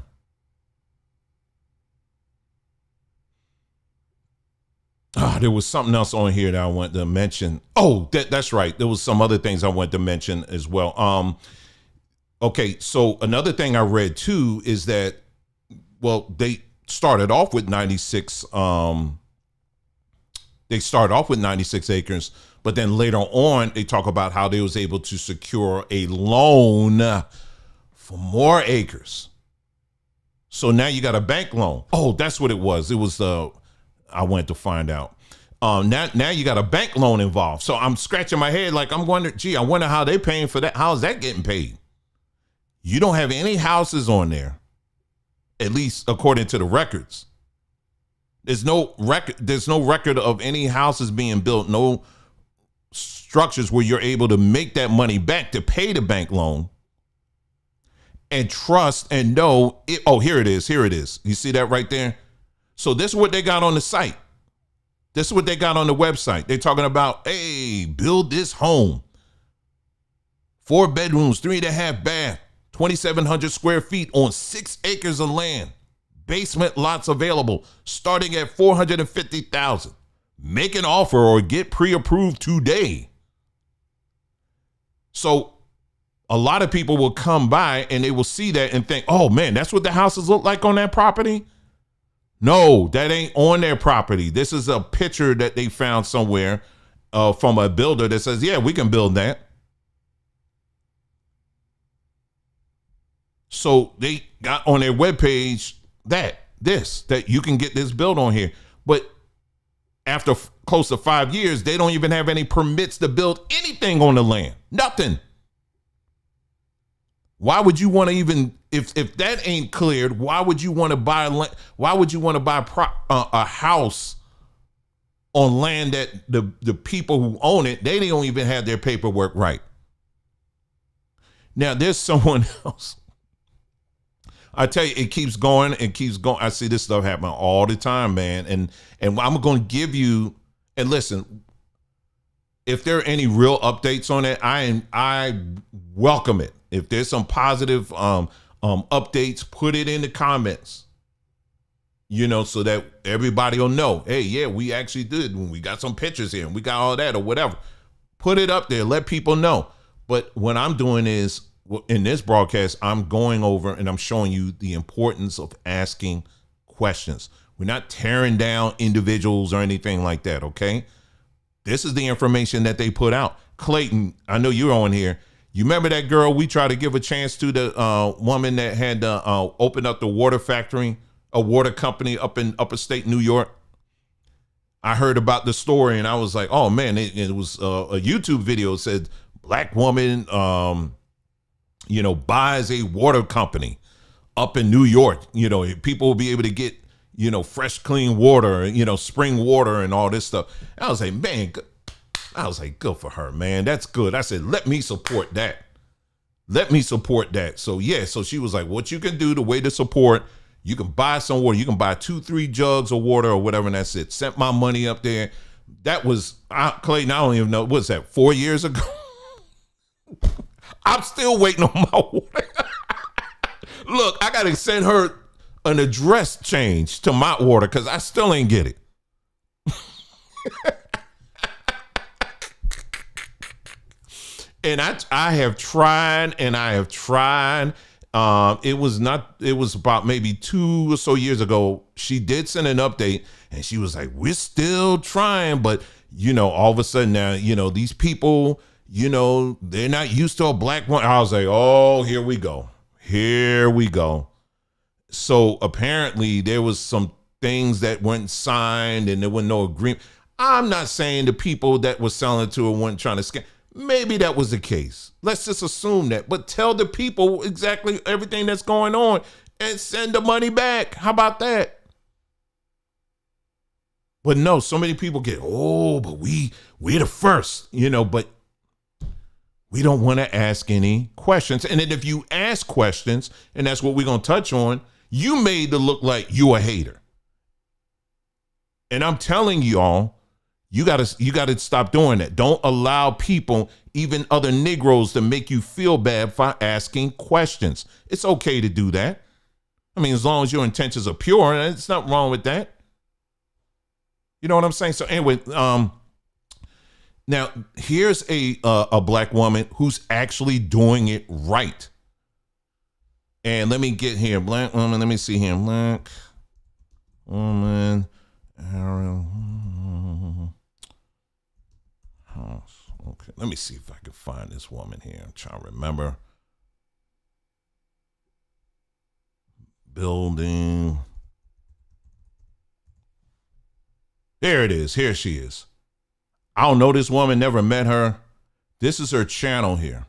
Speaker 1: There was something else on here that I wanted to mention. Oh, that's right. There was some other things I wanted to mention as well. Okay, so another thing I read too is that, well, they started off with 96. They started off with 96 acres, but then later on they talk about how they was able to secure a loan for more acres. So now you got a bank loan. Oh, that's what it was. It was I went to find out. Now you got a bank loan involved. So I'm scratching my head like I'm wondering, gee, I wonder how they paying for that. How's that getting paid? You don't have any houses on there, at least according to the records. There's no record of any houses being built, no structures where you're able to make that money back to pay the bank loan and trust and know it. Oh, here it is. Here it is. You see that right there? So this is what they got on the site. This is what they got on the website. They're talking about, hey, build this home. 4 bedrooms, 3.5 bath, 2,700 square feet on 6 acres of land. Basement lots available, starting at $450,000. Make an offer or get pre-approved today. So a lot of people will come by and they will see that and think, oh man, that's what the houses look like on that property? No, that ain't on their property. This is a picture that they found somewhere from a builder that says, yeah, we can build that. So they got on their webpage that you can get this built on here. But after close to 5 years, they don't even have any permits to build anything on the land. Nothing. Why would you want to even, if that ain't cleared, why would you want to buy a house on land that the people who own it, they don't even have their paperwork right? Now there's someone else. I tell you, it keeps going and keeps going. I see this stuff happen all the time, man. And I'm going to give you, and listen, if there are any real updates on it, I welcome it. If there's some positive updates, put it in the comments, so that everybody will know, hey, yeah, we actually did. We got some pictures here and we got all that or whatever. Put it up there. Let people know. But what I'm doing is, in this broadcast, I'm going over and I'm showing you the importance of asking questions. We're not tearing down individuals or anything like that, okay? This is the information that they put out. Clayton, I know you're on here. You remember that girl we tried to give a chance to, the woman that had opened up the water factory, a water company up in upstate New York? I heard about the story and I was like, oh man, it was a YouTube video. It said black woman, buys a water company up in New York. People will be able to get, fresh, clean water, spring water and all this stuff. I was like, man, good for her, man. That's good. I said, let me support that. So yeah, so she was like, what you can do, the way to support, you can buy some water. You can buy 2-3 jugs of water or whatever, and that's it. Sent my money up there. That was, Clayton, I don't even know, what's that, 4 years ago? I'm still waiting on my water. Look, I got to send her an address change to my water because I still ain't get it. And I have tried and I have tried. It was about maybe 2 or so years ago. She did send an update and she was like, we're still trying. But, all of a sudden now, these people, they're not used to a black one. I was like, oh, here we go. So apparently there was some things that weren't signed and there was no agreement. I'm not saying the people that were selling it to her weren't trying to scam. Maybe that was the case. Let's just assume that. But tell the people exactly everything that's going on and send the money back. How about that? But no, so many people get, but we're the first, but we don't want to ask any questions. And then if you ask questions, and that's what we're going to touch on, you made it look like you a hater. And I'm telling y'all, you gotta stop doing that. Don't allow people, even other Negroes, to make you feel bad for asking questions. It's okay to do that. I mean, as long as your intentions are pure, and it's nothing wrong with that. You know what I'm saying? So anyway, now here's a black woman who's actually doing it right. And let me get here, black woman. Let me see here, black woman. Okay, let me see if I can find this woman here. I'm trying to remember. Building. There it is. Here she is. I don't know this woman, never met her. This is her channel here.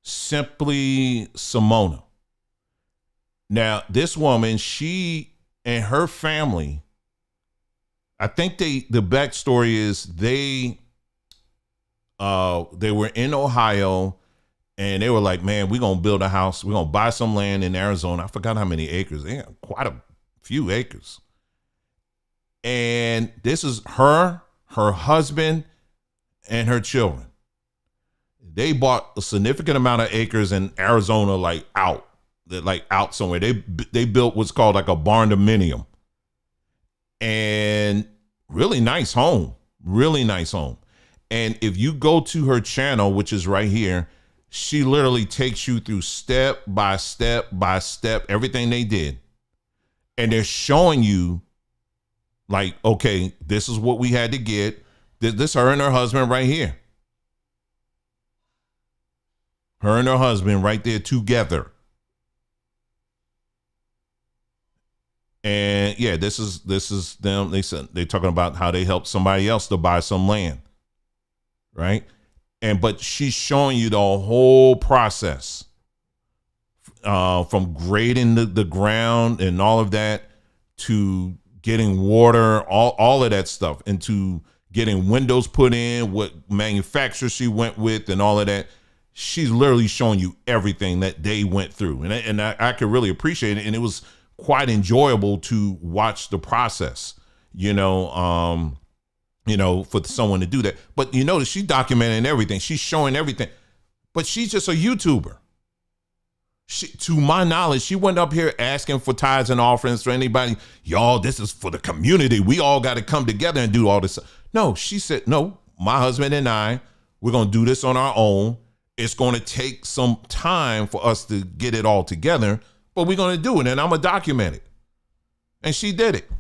Speaker 1: Simply Simona. Now, this woman, she and her family, I think the backstory is they were in Ohio and they were like, man, we're going to build a house. We're going to buy some land in Arizona. I forgot how many acres. They have quite a few acres. And this is her husband, and her children. They bought a significant amount of acres in Arizona, out somewhere. They built what's called like a barn-dominium. And really nice home. And if you go to her channel, which is right here, she literally takes you through step by step by step, everything they did. And they're showing you like, okay, this is what we had to get. This her and her husband right here. Her and her husband right there together. And yeah, this is them. They're talking about how they helped somebody else to buy some land. Right. but she's showing you the whole process, from grading the ground and all of that, to getting water, all of that stuff, and to getting windows put in, what manufacturer she went with, and all of that. She's literally showing you everything that they went through. And I could really appreciate it. And it was quite enjoyable to watch the process, for someone to do that. But you notice she's documenting everything. She's showing everything. But she's just a YouTuber. To my knowledge, she went up here asking for tithes and offerings for anybody. Y'all, this is for the community. We all got to come together and do all this. No, she said, no, my husband and I, we're going to do this on our own. It's going to take some time for us to get it all together, but we're going to do it, and I'm going to document it. And she did it.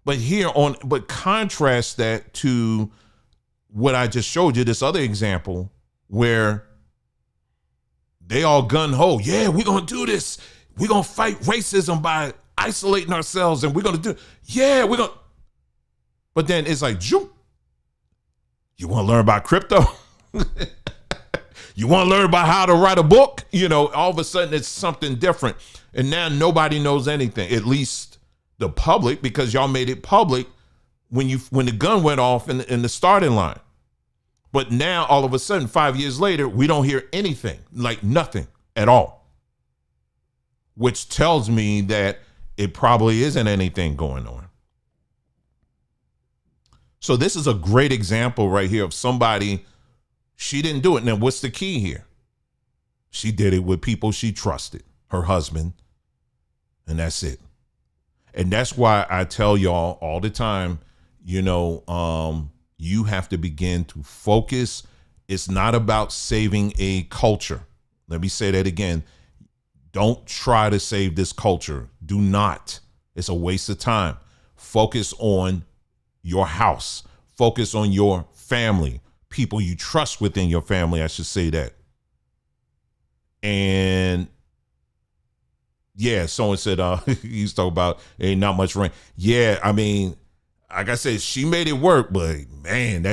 Speaker 1: But contrast that to what I just showed you, this other example where they all gun-ho. Yeah, we're going to do this. We're going to fight racism by isolating ourselves, and we're going to do, yeah, we're going to. But then it's like, you want to learn about crypto? You want to learn about how to write a book? All of a sudden it's something different. And now nobody knows anything, at least the public, because y'all made it public when the gun went off in the starting line. But now all of a sudden, 5 years later, we don't hear anything, like nothing at all, which tells me that it probably isn't anything going on. So this is a great example right here of somebody. She didn't do it. Now, what's the key here? She did it with people she trusted, her husband, and that's it. And that's why I tell y'all all the time, you have to begin to focus. It's not about saving a culture. Let me say that again. Don't try to save this culture. Do not. It's a waste of time. Focus on your house. Focus on your family. People you trust within your family, I should say that. And yeah, someone said, you talk about ain't not much rain. Yeah, I mean, like I said, she made it work, but man,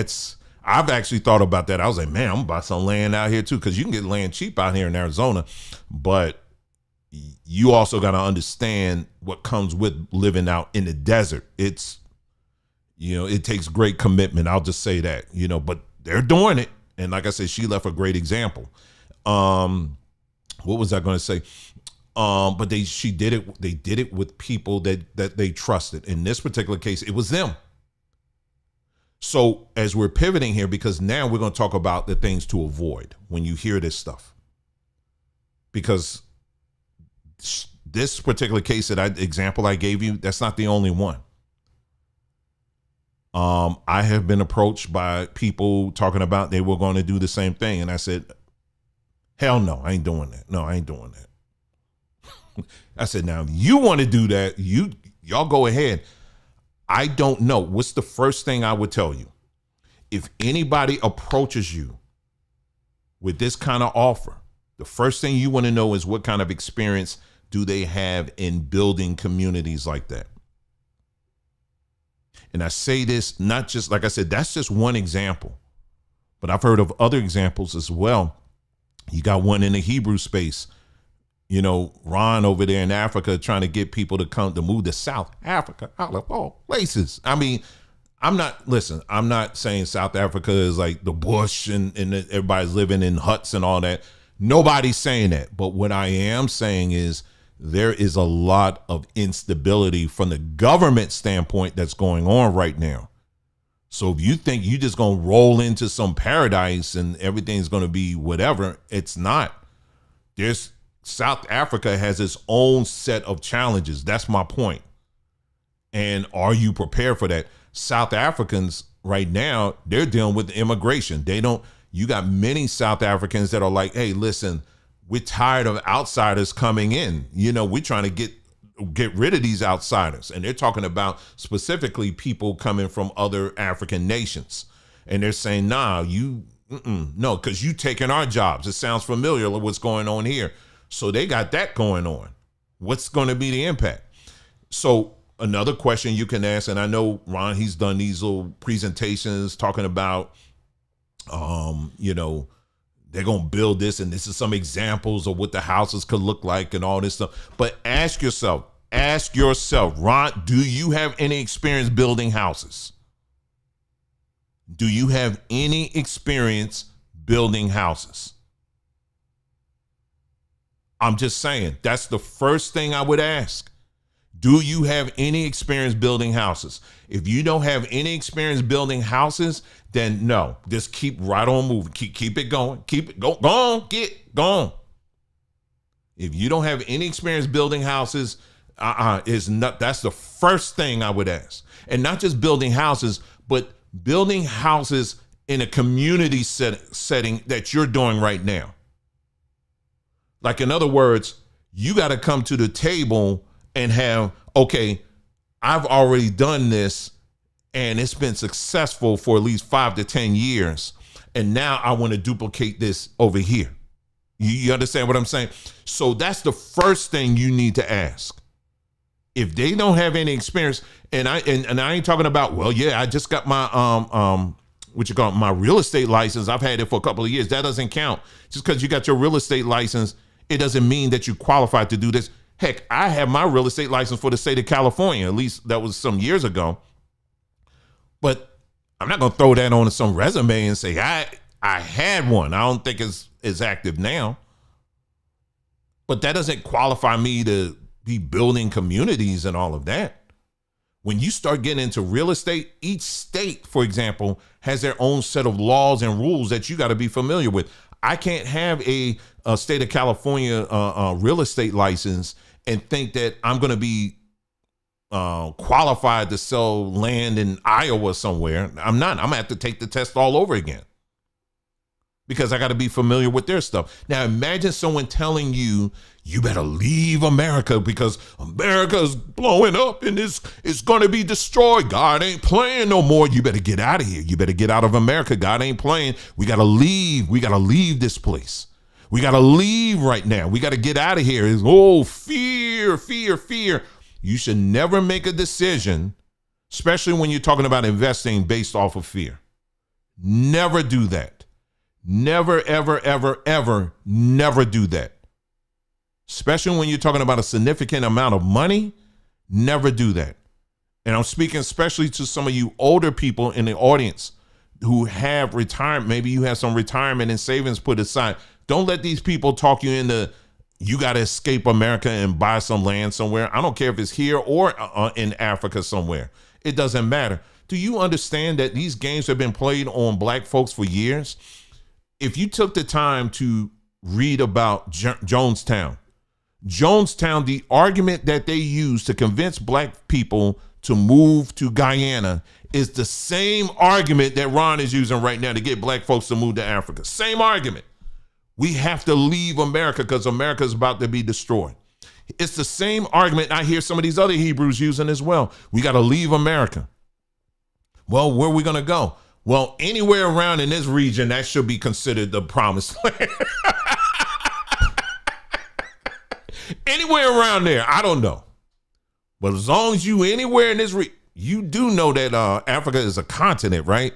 Speaker 1: I've actually thought about that. I was like, man, I'm about some land out here too, because you can get land cheap out here in Arizona. But you also got to understand what comes with living out in the desert. It takes great commitment. I'll just say that, but they're doing it. And like I said, she left a great example. What was I going to say? But they did it with people that they trusted. In this particular case, it was them. So as we're pivoting here, because now we're going to talk about the things to avoid when you hear this stuff, because this particular case example I gave you, that's not the only one. I have been approached by people talking about they were going to do the same thing. And I said, hell no, I ain't doing that. No, I ain't doing that. I said, now if you want to do that, y'all go ahead. I don't know. What's the first thing I would tell you? If anybody approaches you with this kind of offer, the first thing you want to know is what kind of experience do they have in building communities like that? And I say this not just, like I said, that's just one example, but I've heard of other examples as well. You got one in the Hebrew space, Ron over there in Africa trying to get people to move to South Africa out of all places. I mean, I'm not saying South Africa is like the bush and everybody's living in huts and all that. Nobody's saying that. But what I am saying is there is a lot of instability from the government standpoint that's going on right now. So if you think you just going to roll into some paradise and everything's going to be whatever, it's not. South Africa has its own set of challenges. That's my point. And are you prepared for that? South Africans right now, they're dealing with immigration. You got many South Africans that are like, hey, listen, we're tired of outsiders coming in. We're trying to get rid of these outsiders. And they're talking about specifically people coming from other African nations. And they're saying, nah, no, because you taking our jobs. It sounds familiar with what's going on here. So they got that going on. What's going to be the impact? So another question you can ask, and I know Ron, he's done these little presentations talking about You know, they're going to build this, and this is some examples of what the houses could look like and all this stuff. But ask yourself, Ron, do you have any experience building houses? Do you have any experience building houses? I'm just saying, that's the first thing I would ask. Do you have any experience building houses? If you don't have any experience building houses, then no, just keep right on moving. Keep it going. Keep it go on. Get going. If you don't have any experience building houses, that's the first thing I would ask. And not just building houses, but building houses in a community setting that you're doing right now. Like, in other words, you got to come to the table and have, okay, I've already done this and it's been successful for at least 5 to 10 years. And now I want to duplicate this over here. You understand what I'm saying? So that's the first thing you need to ask. If they don't have any experience, and I ain't talking about, well, yeah, I just got my my real estate license. I've had it for a couple of years. That doesn't count. Just because you got your real estate license, it doesn't mean that you qualified to do this. Heck, I have my real estate license for the state of California. At least that was some years ago. But I'm not going to throw that on some resume and say, I had one. I don't think it's active now. But that doesn't qualify me to be building communities and all of that. When you start getting into real estate, each state, for example, has their own set of laws and rules that you got to be familiar with. I can't have a state of California real estate license and think that I'm going to be qualified to sell land in Iowa somewhere. I'm not. I'm going to have to take the test all over again because I got to be familiar with their stuff. Now, imagine someone telling you, you better leave America because America is blowing up and it's going to be destroyed. God ain't playing no more. You better get out of here. You better get out of America. God ain't playing. We got to leave. We got to leave this place. We got to leave right now. We got to get out of here. It's, fear, fear, fear. You should never make a decision, especially when you're talking about investing based off of fear. Never do that. Never, ever, ever, ever, never do that. Especially when you're talking about a significant amount of money, never do that. And I'm speaking especially to some of you older people in the audience who have retirement. Maybe you have some retirement and savings put aside. Don't let these people talk you into, you got to escape America and buy some land somewhere. I don't care if it's here or in Africa somewhere. It doesn't matter. Do you understand that these games have been played on black folks for years? If you took the time to read about Jonestown, the argument that they used to convince black people to move to Guyana is the same argument that Ron is using right now to get black folks to move to Africa. Same argument. We have to leave America because America is about to be destroyed. It's the same argument I hear some of these other Hebrews using as well. We got to leave America. Well, where are we going to go? Well, anywhere around in this region, that should be considered the promised land. Anywhere around there, I don't know. But as long as you anywhere in this region, you do know that Africa is a continent, right?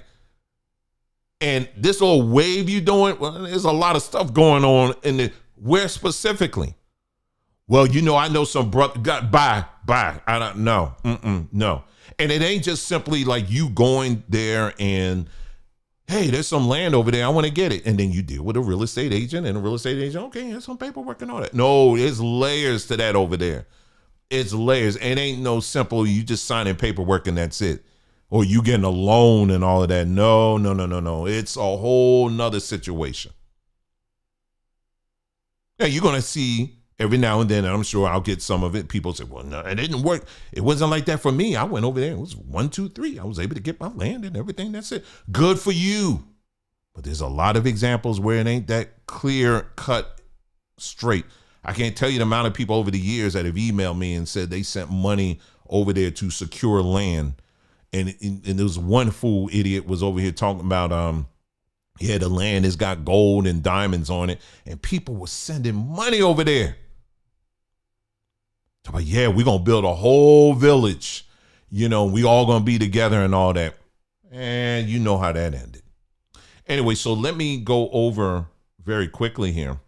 Speaker 1: And this little wave you doing, well, there's a lot of stuff going on in the, where specifically? Well, you know, I know some brother got bye. I don't know. No. And it ain't just simply like you going there and, hey, there's some land over there. I want to get it. And then you deal with a real estate agent and a real estate agent. Okay, there's some paperwork and all that. No, there's layers to that over there. It's layers. It ain't no simple, you just signing paperwork and that's it. Or you getting a loan and all of that. No. It's a whole nother situation. Yeah, you're going to see every now and then, and I'm sure I'll get some of it. People say, well, no, it didn't work. It wasn't like that for me. I went over there. It was 1, 2, 3. I was able to get my land and everything. That's it. Good for you. But there's a lot of examples where it ain't that clear cut straight. I can't tell you the amount of people over the years that have emailed me and said they sent money over there to secure land. And there was one fool idiot was over here talking about, the land has got gold and diamonds on it. And people were sending money over there. Talk about, yeah, we're going to build a whole village. You know, we all going to be together and all that. And you know how that ended. Anyway, so let me go over very quickly here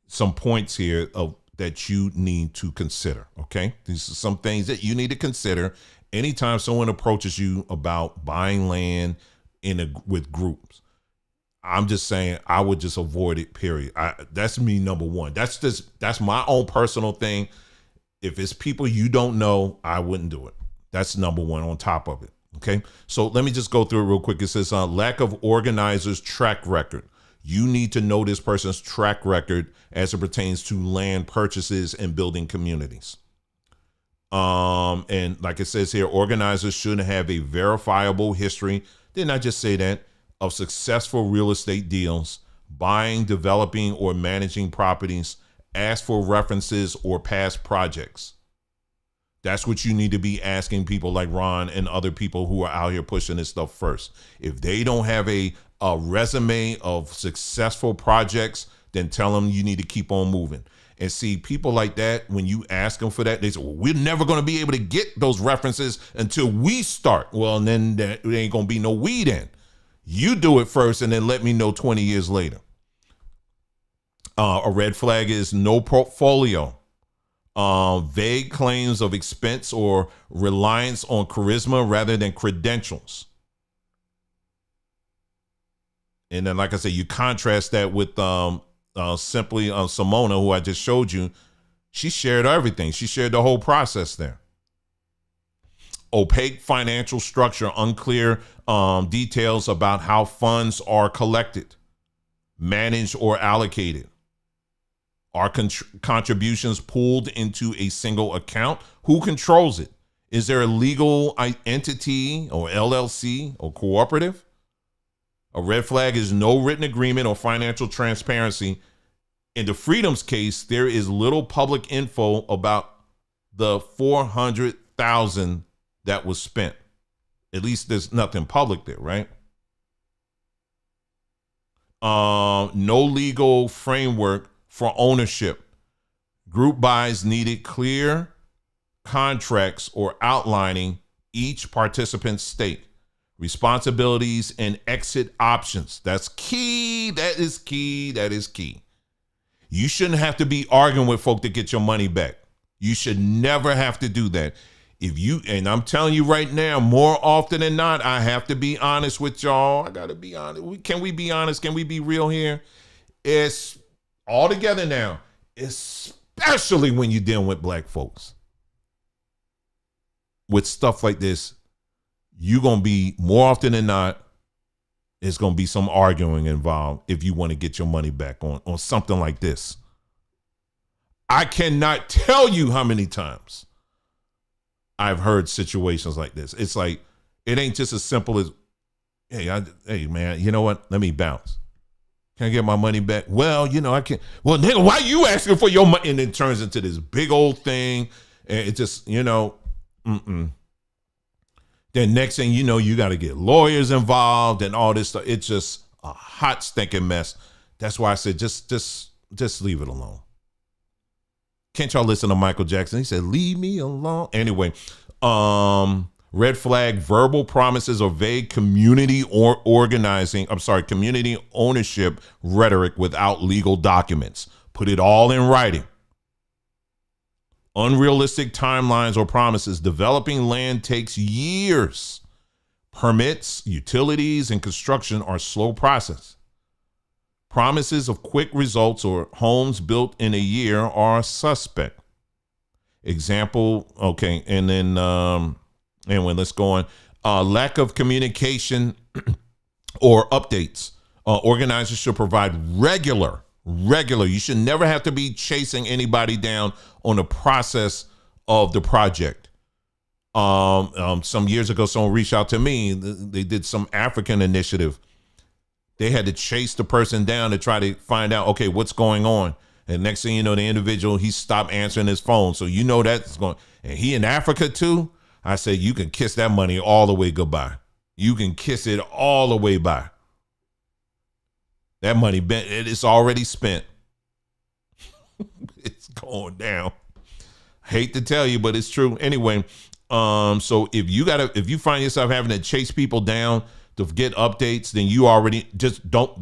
Speaker 1: some points here of that you need to consider. Okay, these are some things that you need to consider anytime someone approaches you about buying land with groups. I'm just saying I would just avoid it, period. That's me, number one. That's my own personal thing. If it's people you don't know, I wouldn't do it. That's number one on top of it. Okay, so let me just go through it real quick. It says lack of organizer's track record. You need to know this person's track record as it pertains to land purchases and building communities. And like it says here, organizers should have a verifiable history. Didn't I just say that? Of successful real estate deals, buying, developing, or managing properties. Ask for references or past projects. That's what you need to be asking people like Ron and other people who are out here pushing this stuff first. If they don't have a resume of successful projects, then tell them you need to keep on moving. And see, people like that, when you ask them for that, they say, well, we're never going to be able to get those references until we start. Well, and then there ain't going to be no we then. You do it first and then let me know 20 years later. A red flag is no portfolio. Vague claims of expense or reliance on charisma rather than credentials. And then, like I said, you contrast that with simply Simona, who I just showed you. She shared everything. She shared the whole process there. Opaque financial structure, unclear details about how funds are collected, managed, or allocated. Are contributions pooled into a single account? Who controls it? Is there a legal entity or LLC or cooperative? A red flag is no written agreement or financial transparency. In the Freedom's case, there is little public info about the $400,000 that was spent. At least there's nothing public there, right? No legal framework for ownership. Group buys needed clear contracts or outlining each participant's stake, responsibilities, and exit options. That's key. That is key. That is key. You shouldn't have to be arguing with folk to get your money back. You should never have to do that. And I'm telling you right now, more often than not, I have to be honest with y'all. I got to be honest. Can we be honest? Can we be real here? It's all together now, especially when you're dealing with black folks. With stuff like this, you're going to be, more often than not, it's going to be some arguing involved if you want to get your money back on something like this. I cannot tell you how many times I've heard situations like this. It's like, it ain't just as simple as, hey man, you know what? Let me bounce. Can I get my money back? Well, I can't. Well, nigga, why you asking for your money? And it turns into this big old thing. And it just, Then next thing you know, you got to get lawyers involved and all this stuff. It's just a hot stinking mess. That's why I said, just leave it alone. Can't y'all listen to Michael Jackson? He said, leave me alone. Anyway, red flag, verbal promises or vague community community ownership rhetoric without legal documents. Put it all in writing. Unrealistic timelines or promises. Developing land takes years. Permits, utilities, and construction are slow process. Promises of quick results or homes built in a year are suspect. Example, okay, and then anyway, let's go on. Lack of communication or updates. Organizers should provide regular. You should never have to be chasing anybody down on the process of the project. Some years ago, someone reached out to me. They did some African initiative. They had to chase the person down to try to find out, okay, what's going on. And next thing you know, the individual, he stopped answering his phone. So that's going, and he in Africa too. I said, you can kiss that money all the way goodbye. You can kiss it all the way by. That money, it's already spent. It's going down. Hate to tell you, but it's true. Anyway, so if you find yourself having to chase people down to get updates, then you already just don't.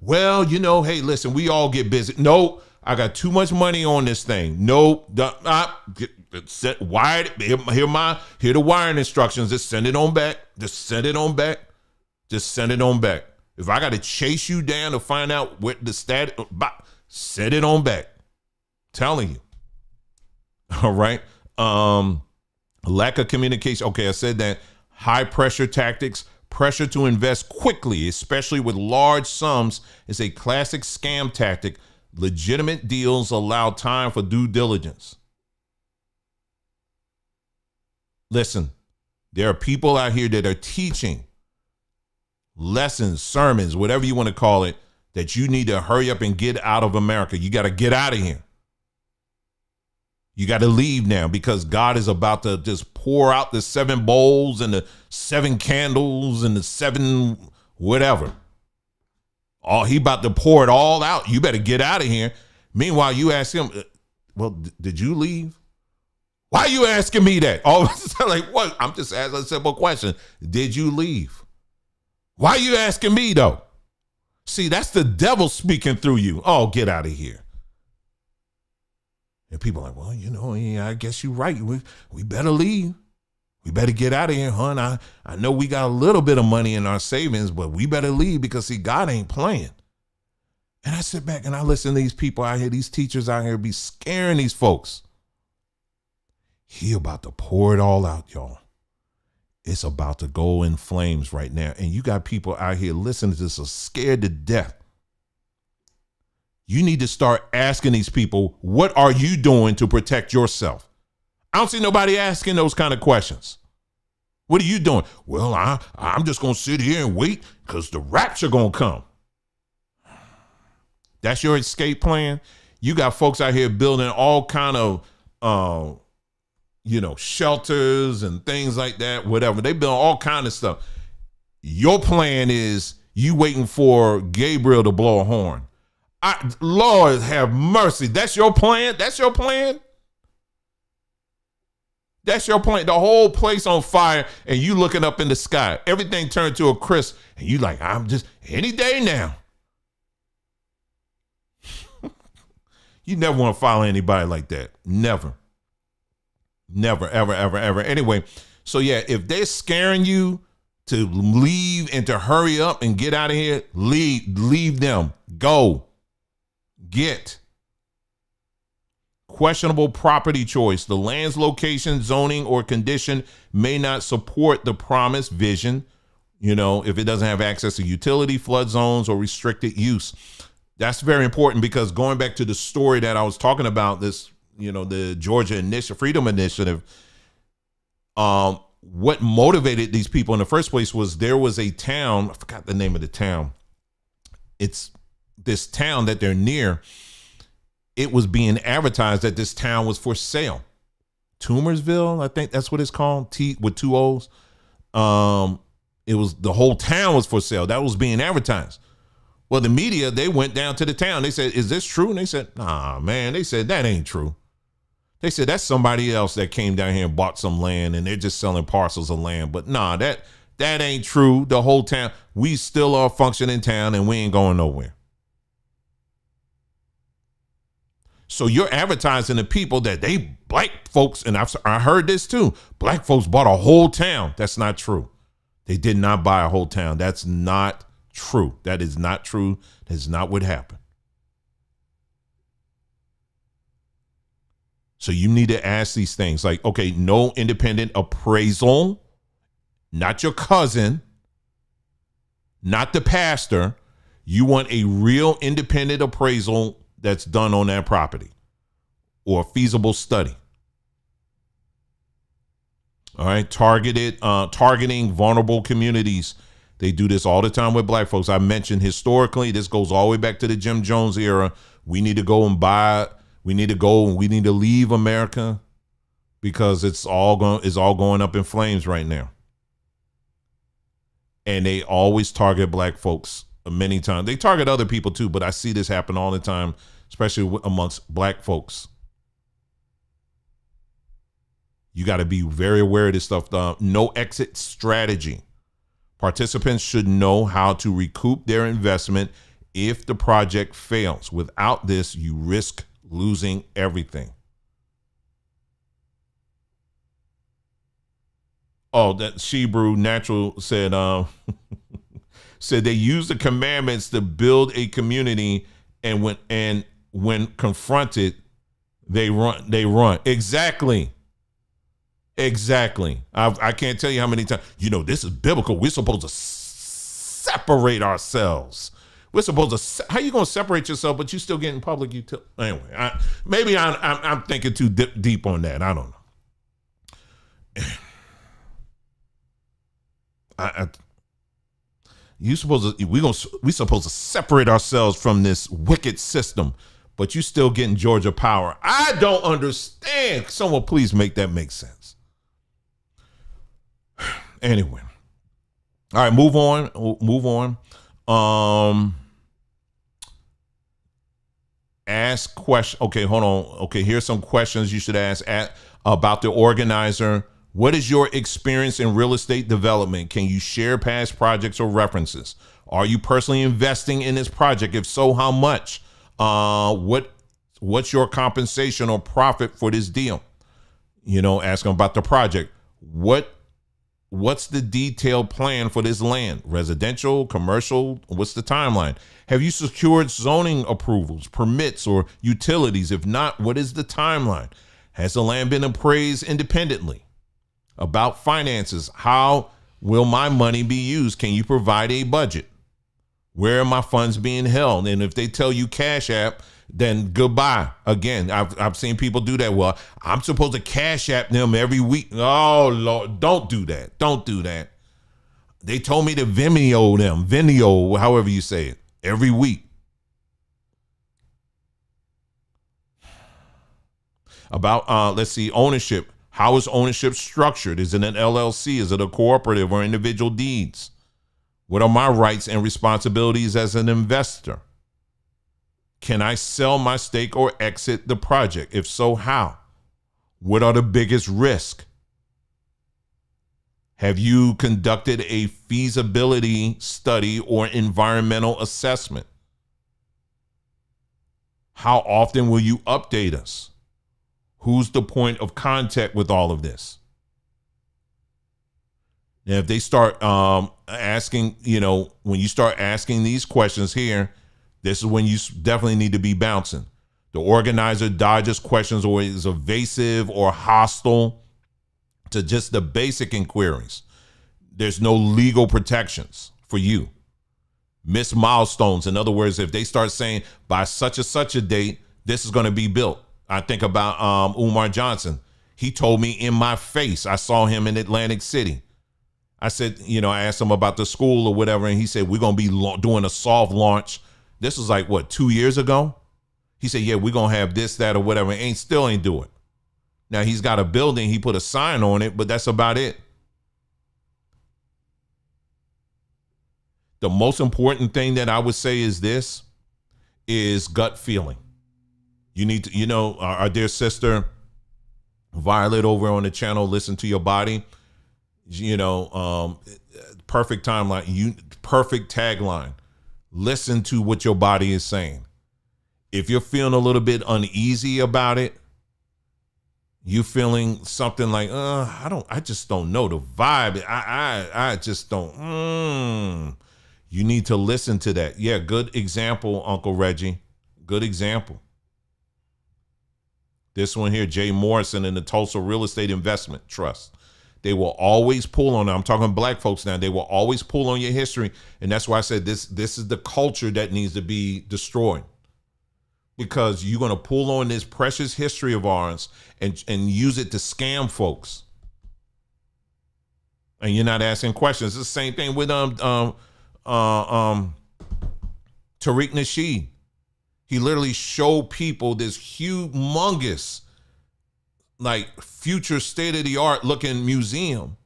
Speaker 1: Well, hey, listen, we all get busy. No, I got too much money on this thing. No, wired. Here the wiring instructions. Just send it on back. Just send it on back. Just send it on back. If I got to chase you down to find out what the status, send it on back. Telling you. All right. Lack of communication. Okay, I said that. High pressure tactics. Pressure to invest quickly, especially with large sums, is a classic scam tactic. Legitimate deals allow time for due diligence. Listen, there are people out here that are teaching lessons, sermons, whatever you want to call it, that you need to hurry up and get out of America. You got to get out of here. You got to leave now because God is about to just pour out the 7 bowls and the 7 candles and the 7 whatever. He about to pour it all out. You better get out of here. Meanwhile, you ask him, well, did you leave? Why are you asking me that? All of a sudden, like, what? I'm just asking a simple question. Did you leave? Why are you asking me, though? See, that's the devil speaking through you. Oh, get out of here. And people are like, well, yeah, I guess you're right. We better leave. We better get out of here, hon. I know we got a little bit of money in our savings, but we better leave because, see, God ain't playing. And I sit back and I listen to these people out here, these teachers out here be scaring these folks. He about to pour it all out, y'all. It's about to go in flames right now. And you got people out here listening to this are scared to death. You need to start asking these people, what are you doing to protect yourself? I don't see nobody asking those kind of questions. What are you doing? Well, I'm just going to sit here and wait because the rapture going to come. That's your escape plan? You got folks out here building all kind of, shelters and things like that, whatever. They build all kind of stuff. Your plan is you waiting for Gabriel to blow a horn. Lord have mercy. That's your plan? That's your plan? That's your plan. The whole place on fire and you looking up in the sky. Everything turned to a crisp and you like, I'm just any day now. You never want to follow anybody like that. Never. Never, ever, ever, ever. Anyway, so yeah, if they're scaring you to leave and to hurry up and get out of here, leave them. Go. Get. Questionable property choice. The land's location, zoning, or condition may not support the promised vision, if it doesn't have access to utility, flood zones, or restricted use. That's very important because going back to the story that I was talking about, this, the Georgia Freedom Initiative, what motivated these people in the first place was there was a town, I forgot the name of the town. It's this town that they're near. It was being advertised that this town was for sale. Toomersville, I think that's what it's called, with 2 O's. It was the whole town was for sale. That was being advertised. Well, the media, they went down to the town. They said, is this true? And they said, nah, man. They said, that ain't true. They said, that's somebody else that came down here and bought some land and they're just selling parcels of land. But nah, that ain't true. The whole town, we still are functioning town and we ain't going nowhere. So you're advertising to people that they black folks, and I heard this too, black folks bought a whole town. That's not true. They did not buy a whole town. That's not true. That is not true. That's not what happened. So you need to ask these things like, okay, no independent appraisal, not your cousin, not the pastor. You want a real independent appraisal that's done on that property or a feasible study. All right. Targeting vulnerable communities. They do this all the time with black folks. I mentioned historically, this goes all the way back to the Jim Jones era. We need to go and we need to leave America because it's all going up in flames right now. And they always target black folks many times. They target other people too, but I see this happen all the time, especially amongst black folks. You got to be very aware of this stuff. No exit strategy. Participants should know how to recoup their investment if the project fails. Without this, you risk losing everything. Oh, that Shebrew Natural said said they use the commandments to build a community, and when confronted, they run. Exactly. I can't tell you how many times, this is biblical. We're supposed to separate ourselves. We're supposed to, how you going to separate yourself, but you still getting public utility? Anyway, maybe I'm thinking too deep on that. I don't know. We supposed to separate ourselves from this wicked system, but you still getting Georgia power. I don't understand. Someone please make that make sense. Anyway, all right, move on. Ask question. Okay, hold on. Okay, here's some questions you should ask about the organizer. What is your experience in real estate development? Can you share past projects or references? Are you personally investing in this project? If so, how much? What's your compensation or profit for this deal? Ask them about the project. What's the detailed plan for this land? Residential, commercial? What's the timeline? Have you secured zoning approvals, permits, or utilities? If not, what is the timeline? Has the land been appraised independently? About finances, how will my money be used? Can you provide a budget? Where are my funds being held? And if they tell you Cash App, then goodbye. Again, I've seen people do that. Well, I'm supposed to Cash App them every week. Oh, Lord, don't do that. Don't do that. They told me to Vimeo, however you say it, every week. About, let's see, ownership. How is ownership structured? Is it an LLC? Is it a cooperative or individual deeds? What are my rights and responsibilities as an investor? Can I sell my stake or exit the project? If so, how? What are the biggest risks? Have you conducted a feasibility study or environmental assessment? How often will you update us? Who's the point of contact with all of this? Now, if they start asking, when you start asking these questions here, this is when you definitely need to be bouncing. The organizer dodges questions or is evasive or hostile to just the basic inquiries. There's no legal protections for you. Miss milestones. In other words, if they start saying by such and such a date, this is going to be built. I think about Umar Johnson. He told me in my face. I saw him in Atlantic City. I said, I asked him about the school or whatever, and he said, we're going to be doing a soft launch. This was like, 2 years ago? He said, yeah, we're going to have this, that, or whatever. Still ain't do it. Now, he's got a building. He put a sign on it, but that's about it. The most important thing that I would say is gut feeling. You need to, our dear sister, Violet over on the channel, Listen to Your Body, perfect timeline, perfect tagline. Listen to what your body is saying. If you're feeling a little bit uneasy about it, you feeling something like, I just don't know the vibe. I just don't, you need to listen to that. Yeah. Good example, Uncle Reggie. Good example. This one here, Jay Morrison and the Tulsa Real Estate Investment Trust. They will always pull on it. I'm talking black folks now. They will always pull on your history. And that's why I said this is the culture that needs to be destroyed. Because you're going to pull on this precious history of ours and use it to scam folks. And you're not asking questions. It's the same thing with Tariq Nasheed. He literally showed people this humongous, like future state-of-the-art looking museum.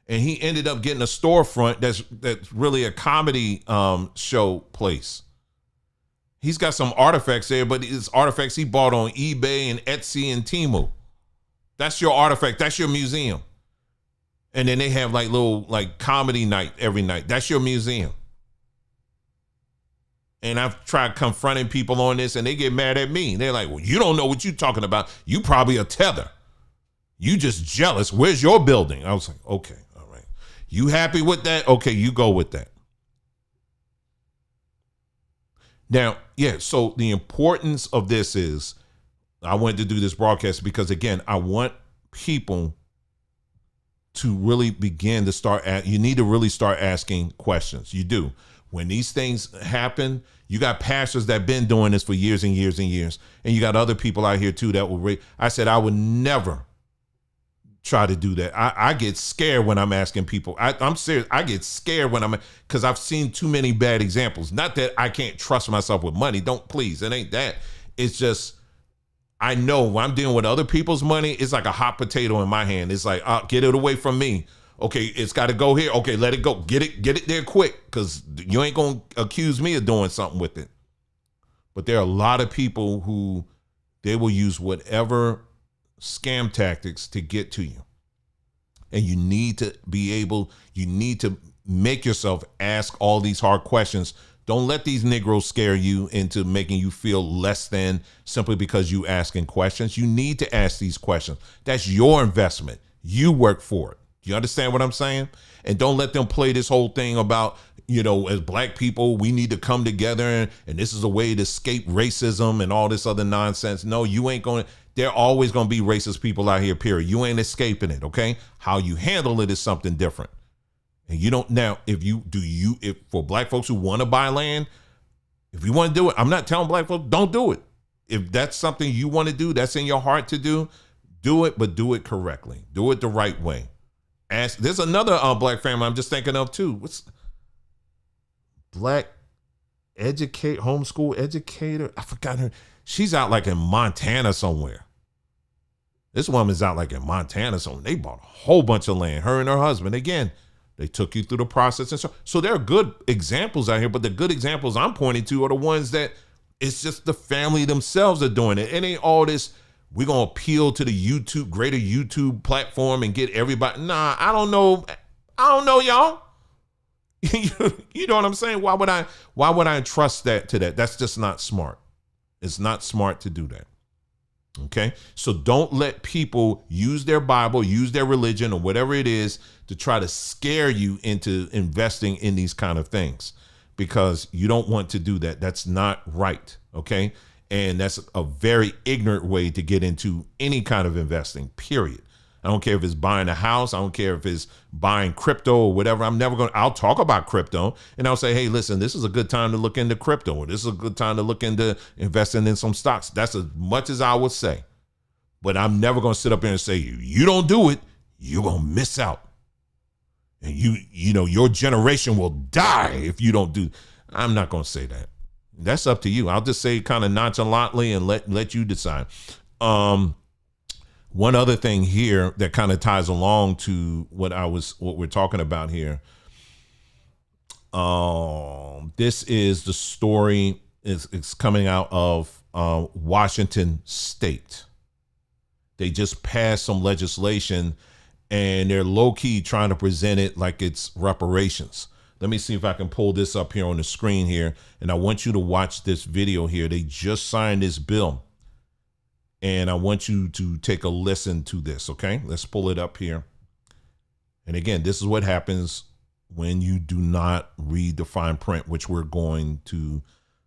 Speaker 1: And he ended up getting a storefront that's really a comedy show place. He's got some artifacts there, but it's artifacts he bought on eBay and Etsy and Temu. That's your artifact. That's your museum. And then they have like little like comedy night every night. That's your museum. And I've tried confronting people on this and they get mad at me. They're like, well, you don't know what you're talking about. You probably a tether. You just jealous. Where's your building? I was like, okay, all right. You happy with that? Okay, you go with that. Now, yeah, so the importance of this is I wanted to do this broadcast because, again, I want people to really begin to start you need to really start asking questions. You do. When these things happen, you got pastors that been doing this for years and years and years. And you got other people out here too that will I said I would never try to do that. I get scared when I'm asking people. I'm serious. I get scared when because I've seen too many bad examples. Not that I can't trust myself with money. Don't, please. It ain't that. It's just, I know when I'm dealing with other people's money, it's like a hot potato in my hand. It's like, get it away from me. Okay, it's got to go here. Okay, let it go. Get it there quick, because you ain't going to accuse me of doing something with it. But there are a lot of people who they will use whatever scam tactics to get to you. And you need to you need to make yourself ask all these hard questions. Don't let these Negroes scare you into making you feel less than simply because you asking questions. You need to ask these questions. That's your investment. You work for it. You understand what I'm saying? And don't let them play this whole thing about, as black people, we need to come together and this is a way to escape racism and all this other nonsense. No, you ain't going to. There are always going to be racist people out here, period. You ain't escaping it, okay? How you handle it is something different. And you don't, now, if for black folks who want to buy land, if you want to do it, I'm not telling black folks, don't do it. If that's something you want to do, that's in your heart to do it, but do it correctly. Do it the right way. There's another black family I'm just thinking of too. What's black homeschool educator? I forgot her. She's out like in Montana somewhere. This woman's out like in Montana somewhere. They bought a whole bunch of land, her and her husband. Again, they took you through the process. And so there are good examples out here, but the good examples I'm pointing to are the ones that it's just the family themselves are doing it. It ain't all this, we're going to appeal to the greater YouTube platform and get everybody. Nah, I don't know, y'all. You know what I'm saying? Why would I entrust that to that? That's just not smart. It's not smart to do that. Okay? So don't let people use their Bible, use their religion or whatever it is to try to scare you into investing in these kind of things, because you don't want to do that. That's not right. Okay? And that's a very ignorant way to get into any kind of investing, period. I don't care if it's buying a house. I don't care if it's buying crypto or whatever. I'll talk about crypto and I'll say, hey, listen, this is a good time to look into crypto, or this is a good time to look into investing in some stocks. That's as much as I would say. But I'm never going to sit up here and say, you don't do it, you're going to miss out. And your generation will die if you don't do. I'm not going to say that. That's up to you. I'll just say kind of nonchalantly and let you decide. One other thing here that kind of ties along to what we're talking about here. This is the story. It's coming out of Washington State. They just passed some legislation and they're low key trying to present it like it's reparations. Let me see if I can pull this up here on the screen here. And I want you to watch this video here. They just signed this bill. And I want you to take a listen to this, okay? Let's pull it up here. And again, this is what happens when you do not read the fine print, which we're going to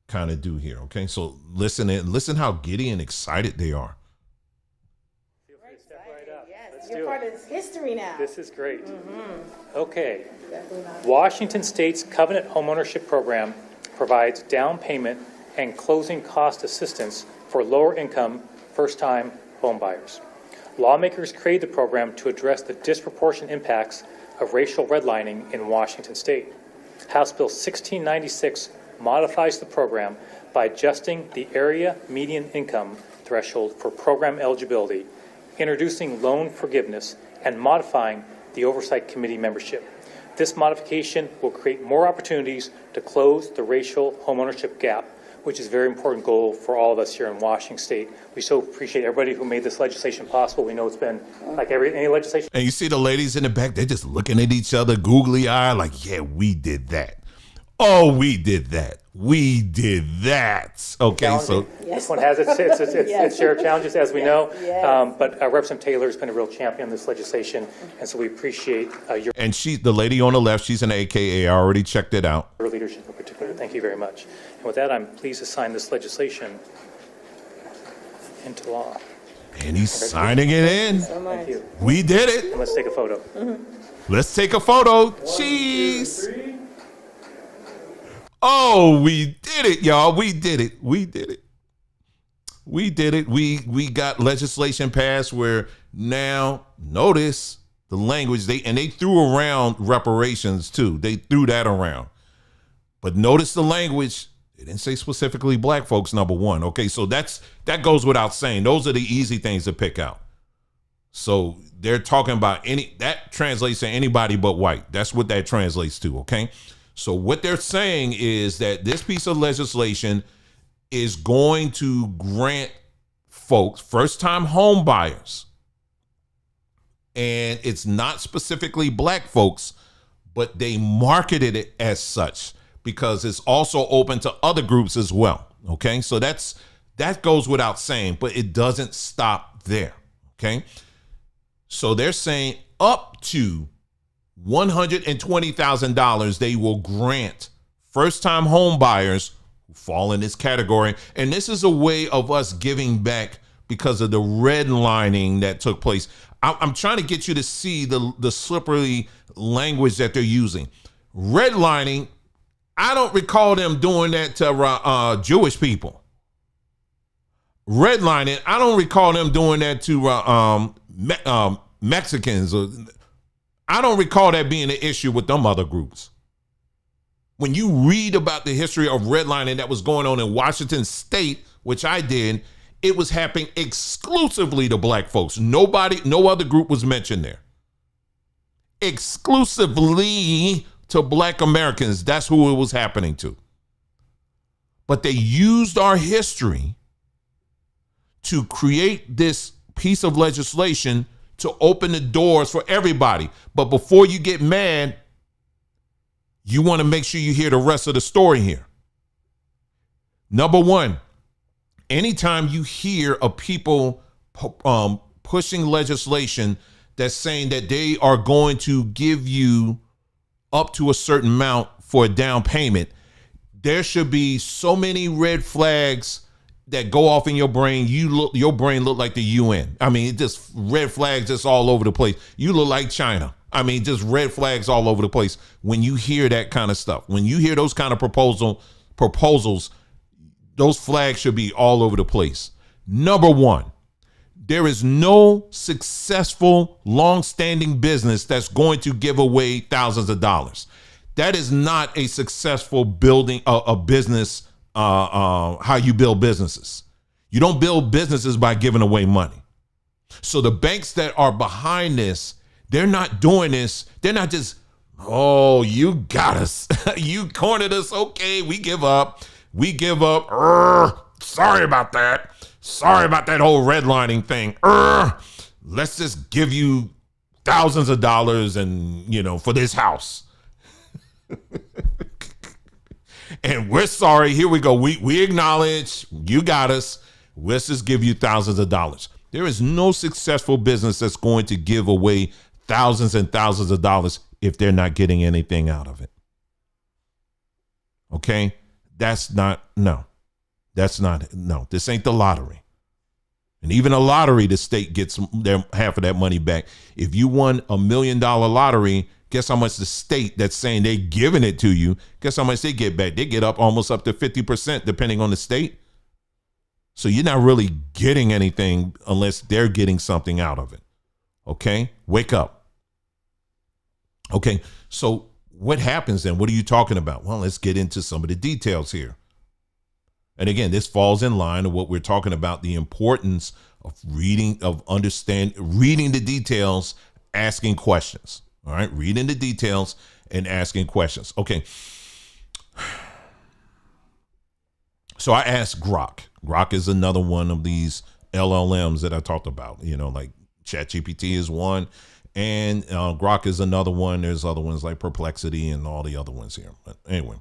Speaker 1: kind of do here, okay? So listen how giddy and excited they are.
Speaker 5: Feel free to step right up.
Speaker 6: Yes, you're part of history now.
Speaker 5: This is great. Okay. Washington State's Covenant Homeownership Program provides down payment and closing cost assistance for lower income first-time home buyers. Lawmakers created the program to address the disproportionate impacts of racial redlining in Washington State. House Bill 1696 modifies the program by adjusting the area median income threshold for program eligibility, introducing loan forgiveness, and modifying the Oversight Committee membership. This modification will create more opportunities to close the racial homeownership gap which is a very important goal for all of us here in Washington State. We so appreciate everybody who made this legislation possible. We know it's been like any legislation.
Speaker 1: And you see the ladies in the back, they're just looking at each other, googly eye, like, yeah, we did that. Oh, we did that. We did that. Okay, so
Speaker 5: this one has its share of challenges, as we know.
Speaker 6: Yes.
Speaker 5: But Representative Taylor has been a real champion of this legislation, and so we appreciate
Speaker 1: and the lady on the left, she's an AKA. I already checked it out.
Speaker 5: your leadership in particular. Thank you very much. And with that, I'm pleased to sign this legislation into law.
Speaker 1: And he's signing it in.
Speaker 5: Thank you.
Speaker 1: We did it.
Speaker 5: And let's take a photo.
Speaker 1: Let's take a photo. Cheese. Oh, we did it, y'all. We did it. We did it. We did it. We got legislation passed where now, notice the language, they threw around reparations too. They threw that around. But notice the language. They didn't say specifically black folks, number one. Okay, so that goes without saying. Those are the easy things to pick out. So they're talking about that translates to anybody but white. That's what that translates to, okay? So what they're saying is that this piece of legislation is going to grant folks, first-time home buyers, and it's not specifically black folks, but they marketed it as such because it's also open to other groups as well, okay? So that goes without saying, but it doesn't stop there, okay? So they're saying up to $120,000 they will grant first-time home buyers who fall in this category. And this is a way of us giving back because of the redlining that took place. I'm trying to get you to see the slippery language that they're using. Redlining, I don't recall them doing that to Jewish people. Redlining, I don't recall them doing that to Mexicans. I don't recall that being an issue with them other groups. When you read about the history of redlining that was going on in Washington State, which I did, it was happening exclusively to black folks. No other group was mentioned there. Exclusively to black Americans. That's who it was happening to. But they used our history to create this piece of legislation to open the doors for everybody. But before you get mad, you want to make sure you hear the rest of the story here. Number one, anytime you hear of people pushing legislation that's saying that they are going to give you up to a certain amount for a down payment, there should be so many red flags that go off in your brain. Your brain look like the UN. I mean, just red flags just all over the place. You look like China. I mean, just red flags all over the place when you hear that kind of stuff. When you hear those kind of proposals, those flags should be all over the place. Number one, there is no successful, long-standing business that's going to give away thousands of dollars. That is not a successful building a business. How you build businesses. You don't build businesses by giving away money. So the banks that are behind this, they're not doing this. They're not just, oh, you got us. You cornered us. Okay, we give up. We give up. Sorry about that. Sorry about that whole redlining thing. Let's just give you thousands of dollars and, for this house. And we're sorry. Here we go. We acknowledge you got us. Let's just give you thousands of dollars. There is no successful business that's going to give away thousands and thousands of dollars if they're not getting anything out of it. Okay? This ain't the lottery. And even a lottery, the state gets their half of that money back. If you won $1 million lottery, guess how much the state that's saying they're giving it to you, guess how much they get back? They get almost up to 50%, depending on the state. So you're not really getting anything unless they're getting something out of it. Okay? Wake up. Okay, so what happens then? What are you talking about? Well, let's get into some of the details here. And again, this falls in line with what we're talking about, the importance of reading the details, asking questions. All right, reading the details and asking questions. Okay. So I asked Grok. Grok is another one of these LLMs that I talked about. Like ChatGPT is one, and Grok is another one. There's other ones like Perplexity and all the other ones here. But anyway.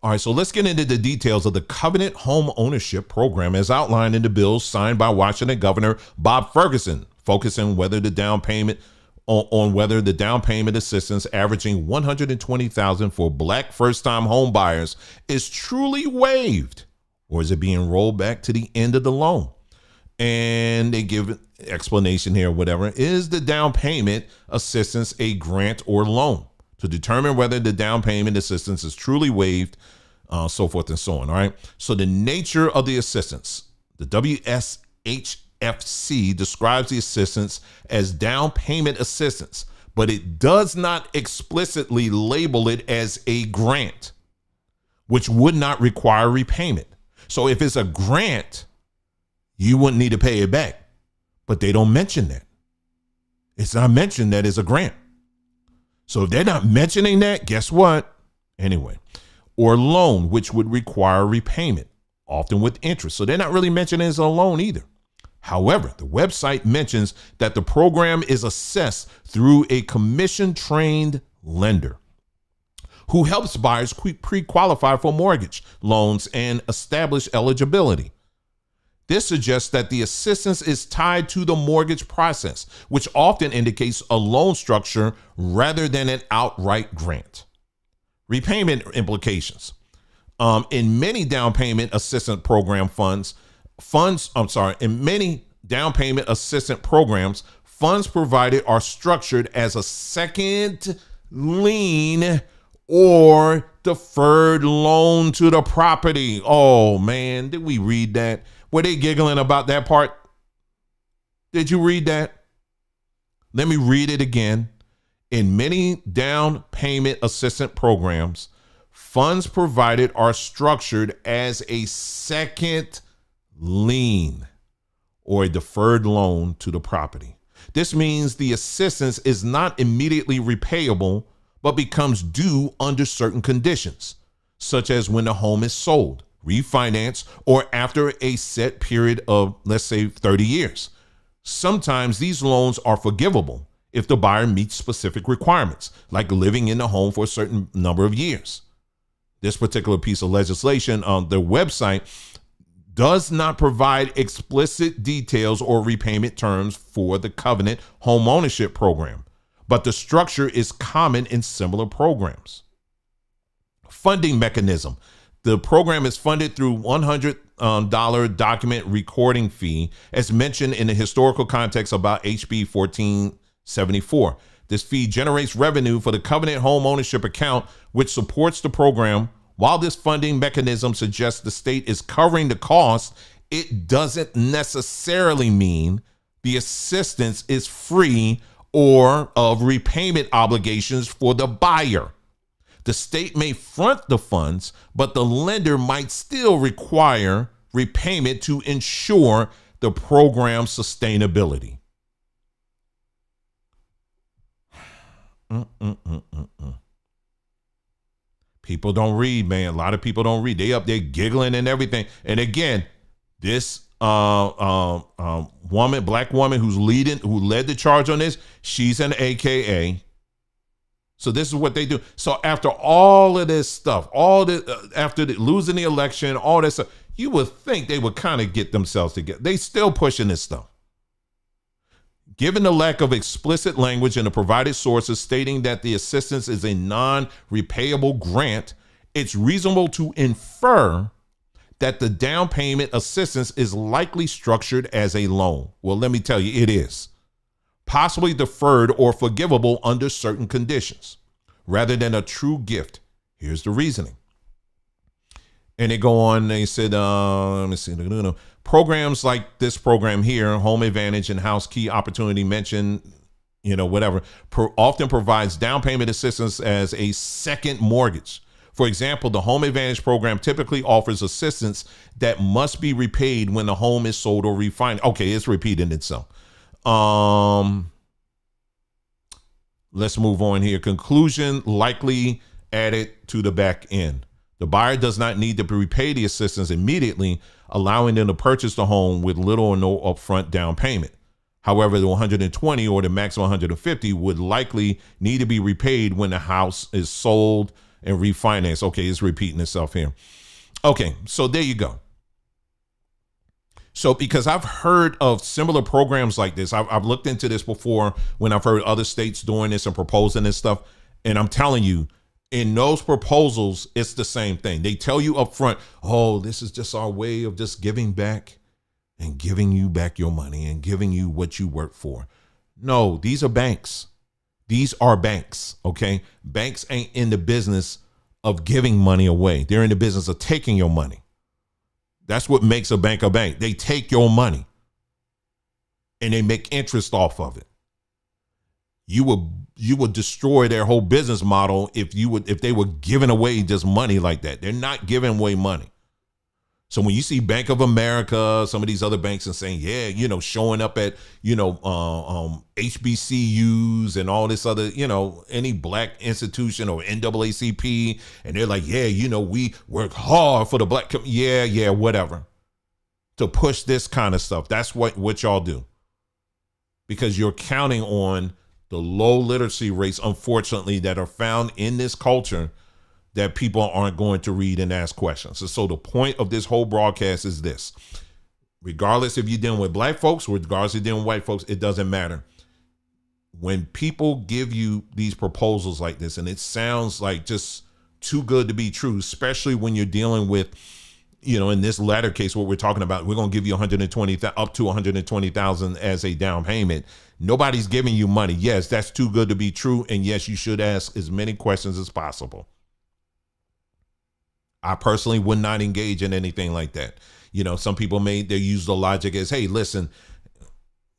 Speaker 1: All right, so let's get into the details of the Covenant Home Ownership Program as outlined in the bill signed by Washington Governor Bob Ferguson, focusing on whether the down payment assistance averaging $120,000 for Black first-time home buyers is truly waived, or is it being rolled back to the end of the loan? And they give an explanation here, whatever. Is the down payment assistance a grant or loan? To determine whether the down payment assistance is truly waived, so forth and so on. All right. So the nature of the assistance, the WSHFC describes the assistance as down payment assistance, but it does not explicitly label it as a grant, which would not require repayment. So if it's a grant, you wouldn't need to pay it back, but they don't mention that. It's not mentioned that it's a grant. So if they're not mentioning that, guess what? Anyway, or loan, which would require repayment, often with interest. So they're not really mentioning it as a loan either. However, the website mentions that the program is assessed through a commission-trained lender who helps buyers pre-qualify for mortgage loans and establish eligibility. This suggests that the assistance is tied to the mortgage process, which often indicates a loan structure rather than an outright grant. Repayment implications. In many down payment assistance program funds provided are structured as a second lien or deferred loan to the property. Oh man, did we read that? Were they giggling about that part? Did you read that? Let me read it again. In many down payment assistance programs, funds provided are structured as a second lien or a deferred loan to the property. This means the assistance is not immediately repayable, but becomes due under certain conditions, such as when the home is sold, refinance, or after a set period of, let's say, 30 years. Sometimes these loans are forgivable if the buyer meets specific requirements, like living in the home for a certain number of years. This particular piece of legislation on the website does not provide explicit details or repayment terms for the Covenant Home Ownership Program, but the structure is common in similar programs. Funding mechanism. The program is funded through $100 document recording fee, as mentioned in the historical context about HB 1474. This fee generates revenue for the Covenant Home Ownership Account, which supports the program. While this funding mechanism suggests the state is covering the cost, it doesn't necessarily mean the assistance is free or of repayment obligations for the buyer. The state may front the funds, but the lender might still require repayment to ensure the program's sustainability. People don't read, man. A lot of people don't read. They up there giggling and everything. And again, this black woman who led the charge on this, she's an AKA. So this is what they do. So after all of this stuff, after losing the election, all this stuff, you would think they would kind of get themselves together. They still pushing this stuff. Given the lack of explicit language in the provided sources stating that the assistance is a non-repayable grant, it's reasonable to infer that the down payment assistance is likely structured as a loan. Well, let me tell you, it is. Possibly deferred or forgivable under certain conditions, rather than a true gift. Here's the reasoning. And they go on, they said, let me see, programs like this program here, Home Advantage and House Key Opportunity Mention, often provides down payment assistance as a second mortgage. For example, the Home Advantage program typically offers assistance that must be repaid when the home is sold or refinanced. Okay, it's repeating itself. Let's move on here. Conclusion likely added to the back end. The buyer does not need to repay the assistance immediately, allowing them to purchase the home with little or no upfront down payment. However, the 120 or the maximum 150 would likely need to be repaid when the house is sold and refinanced. Okay, it's repeating itself here. Okay, so there you go. So because I've heard of similar programs like this, I've looked into this before when I've heard other states doing this and proposing this stuff. And I'm telling you, in those proposals, it's the same thing. They tell you up front, oh, this is just our way of just giving back and giving you back your money and giving you what you work for. No, these are banks. These are banks, okay? Banks ain't in the business of giving money away. They're in the business of taking your money. That's what makes a bank a bank. They take your money and they make interest off of it. You would destroy their whole business model if they were giving away just money like that. They're not giving away money. So when you see Bank of America, some of these other banks and saying, yeah, showing up at, HBCUs and all this other, any black institution or NAACP, and they're like, yeah, we work hard for the black community. Yeah, whatever. To push this kind of stuff. That's what y'all do. Because you're counting on the low literacy rates, unfortunately, that are found in this culture that people aren't going to read and ask questions. So the point of this whole broadcast is this. Regardless if you're dealing with black folks, regardless if you're dealing with white folks, it doesn't matter. When people give you these proposals like this, and it sounds like just too good to be true, especially when you're dealing with, in this latter case, what we're talking about, we're going to give you up to 120,000 as a down payment. Nobody's giving you money. Yes, that's too good to be true. And yes, you should ask as many questions as possible. I personally would not engage in anything like that. Some people they use the logic as, hey, listen,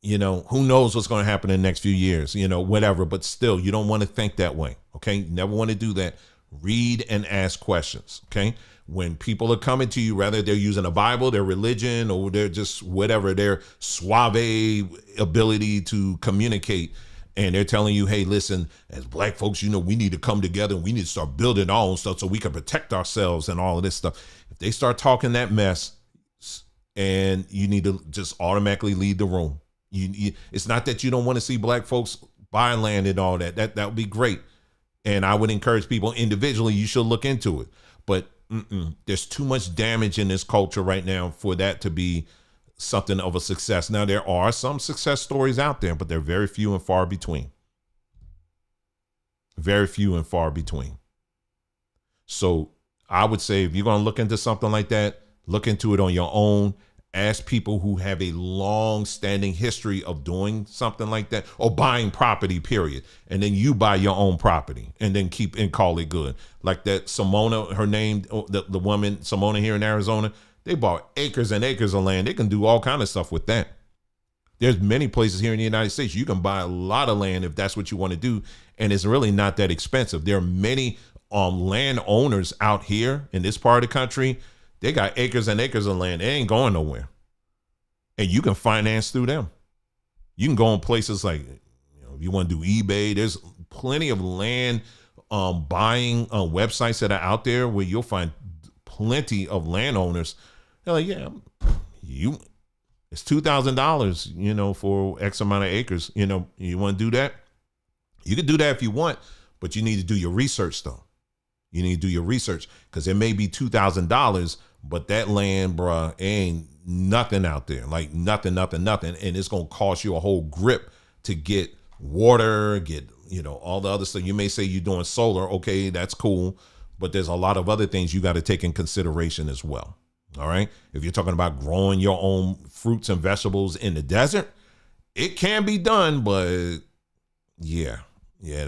Speaker 1: who knows what's going to happen in the next few years, whatever. But still, you don't want to think that way. Okay. You never want to do that. Read and ask questions. Okay. When people are coming to you, whether they're using a Bible, their religion, or they're just whatever, their suave ability to communicate, and they're telling you, hey, listen, as black folks, we need to come together and we need to start building our own stuff so we can protect ourselves and all of this stuff. If they start talking that mess, and you need to just automatically leave the room. It's not that you don't want to see black folks buy land and all that. That would be great. And I would encourage people individually, you should look into it. But there's too much damage in this culture right now for that to be something of a success. Now, there are some success stories out there, but they're very few and far between. Very few and far between. So I would say if you're going to look into something like that, look into it on your own. Ask people who have a long-standing history of doing something like that, or buying property, period. And then you buy your own property and then keep and call it good. Like that Simona, her name, the woman, Simona here in Arizona, they bought acres and acres of land. They can do all kind of stuff with that. There's many places here in the United States you can buy a lot of land if that's what you want to do, and it's really not that expensive. There are many land owners out here in this part of the country. They got acres and acres of land. They ain't going nowhere, and you can finance through them. You can go on places like, if you want to do eBay, there's plenty of land buying websites that are out there where you'll find plenty of landowners. They're like, yeah, it's $2,000, for X amount of acres. You want to do that? You can do that if you want, but you need to do your research though. You need to do your research, because it may be $2,000, but that land, bruh, ain't nothing out there. Like nothing. And it's going to cost you a whole grip to get water, get, all the other stuff. You may say you're doing solar. Okay, that's cool. But there's a lot of other things you got to take in consideration as well. All right. If you're talking about growing your own fruits and vegetables in the desert, it can be done, but yeah,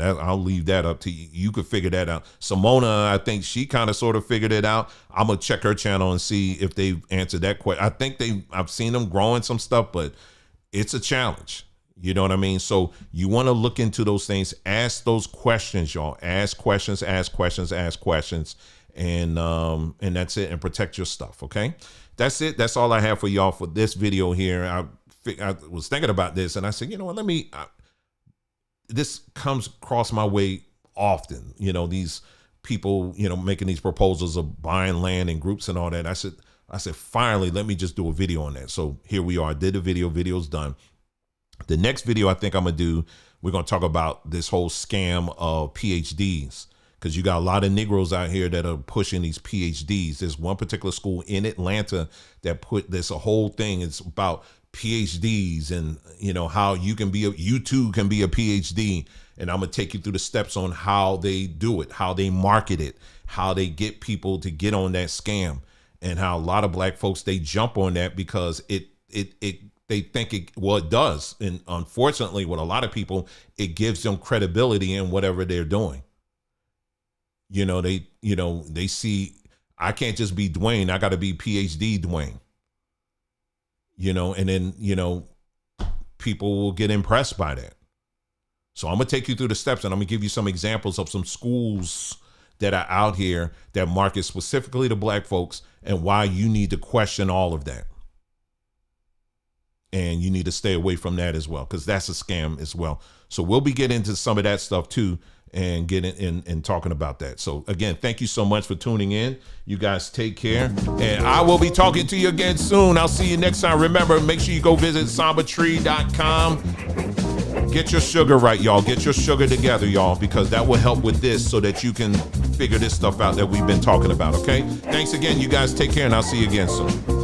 Speaker 1: I'll leave that up to you. You could figure that out. Simona, I think she kind of sort of figured it out. I'm going to check her channel and see if they've answered that question. I think I've seen them growing some stuff, but it's a challenge. You know what I mean? So you want to look into those things. Ask those questions, y'all. Ask questions. And that's it. And protect your stuff. Okay. That's it. That's all I have for y'all for this video here. I was thinking about this and I said, you know what, this comes across my way often. These people, making these proposals of buying land in groups and all that. I said, finally, let me just do a video on that. So here we are. I did a video's done. The next video I think I'm going to do, we're going to talk about this whole scam of PhDs, because you got a lot of Negroes out here that are pushing these PhDs. There's one particular school in Atlanta that put this a whole thing. It's about PhDs and, how you too can be a PhD. And I'm going to take you through the steps on how they do it, how they market it, how they get people to get on that scam, and how a lot of black folks, they jump on that because they think it does. And unfortunately, with a lot of people, it gives them credibility in whatever they're doing. They see, I can't just be Dwayne. I got to be PhD Dwayne, and then, people will get impressed by that. So I'm going to take you through the steps, and I'm going to give you some examples of some schools that are out here that market specifically to black folks, and why you need to question all of that. And you need to stay away from that as well, because that's a scam as well. So we'll be getting into some of that stuff too, and getting in and talking about that. So again, thank you so much for tuning in. You guys take care, and I will be talking to you again soon. I'll see you next time. Remember, make sure you go visit sambatree.com. Get your sugar right, y'all. Get your sugar together, y'all, because that will help with this, so that you can figure this stuff out that we've been talking about. Okay, thanks again. You guys take care, and I'll see you again soon.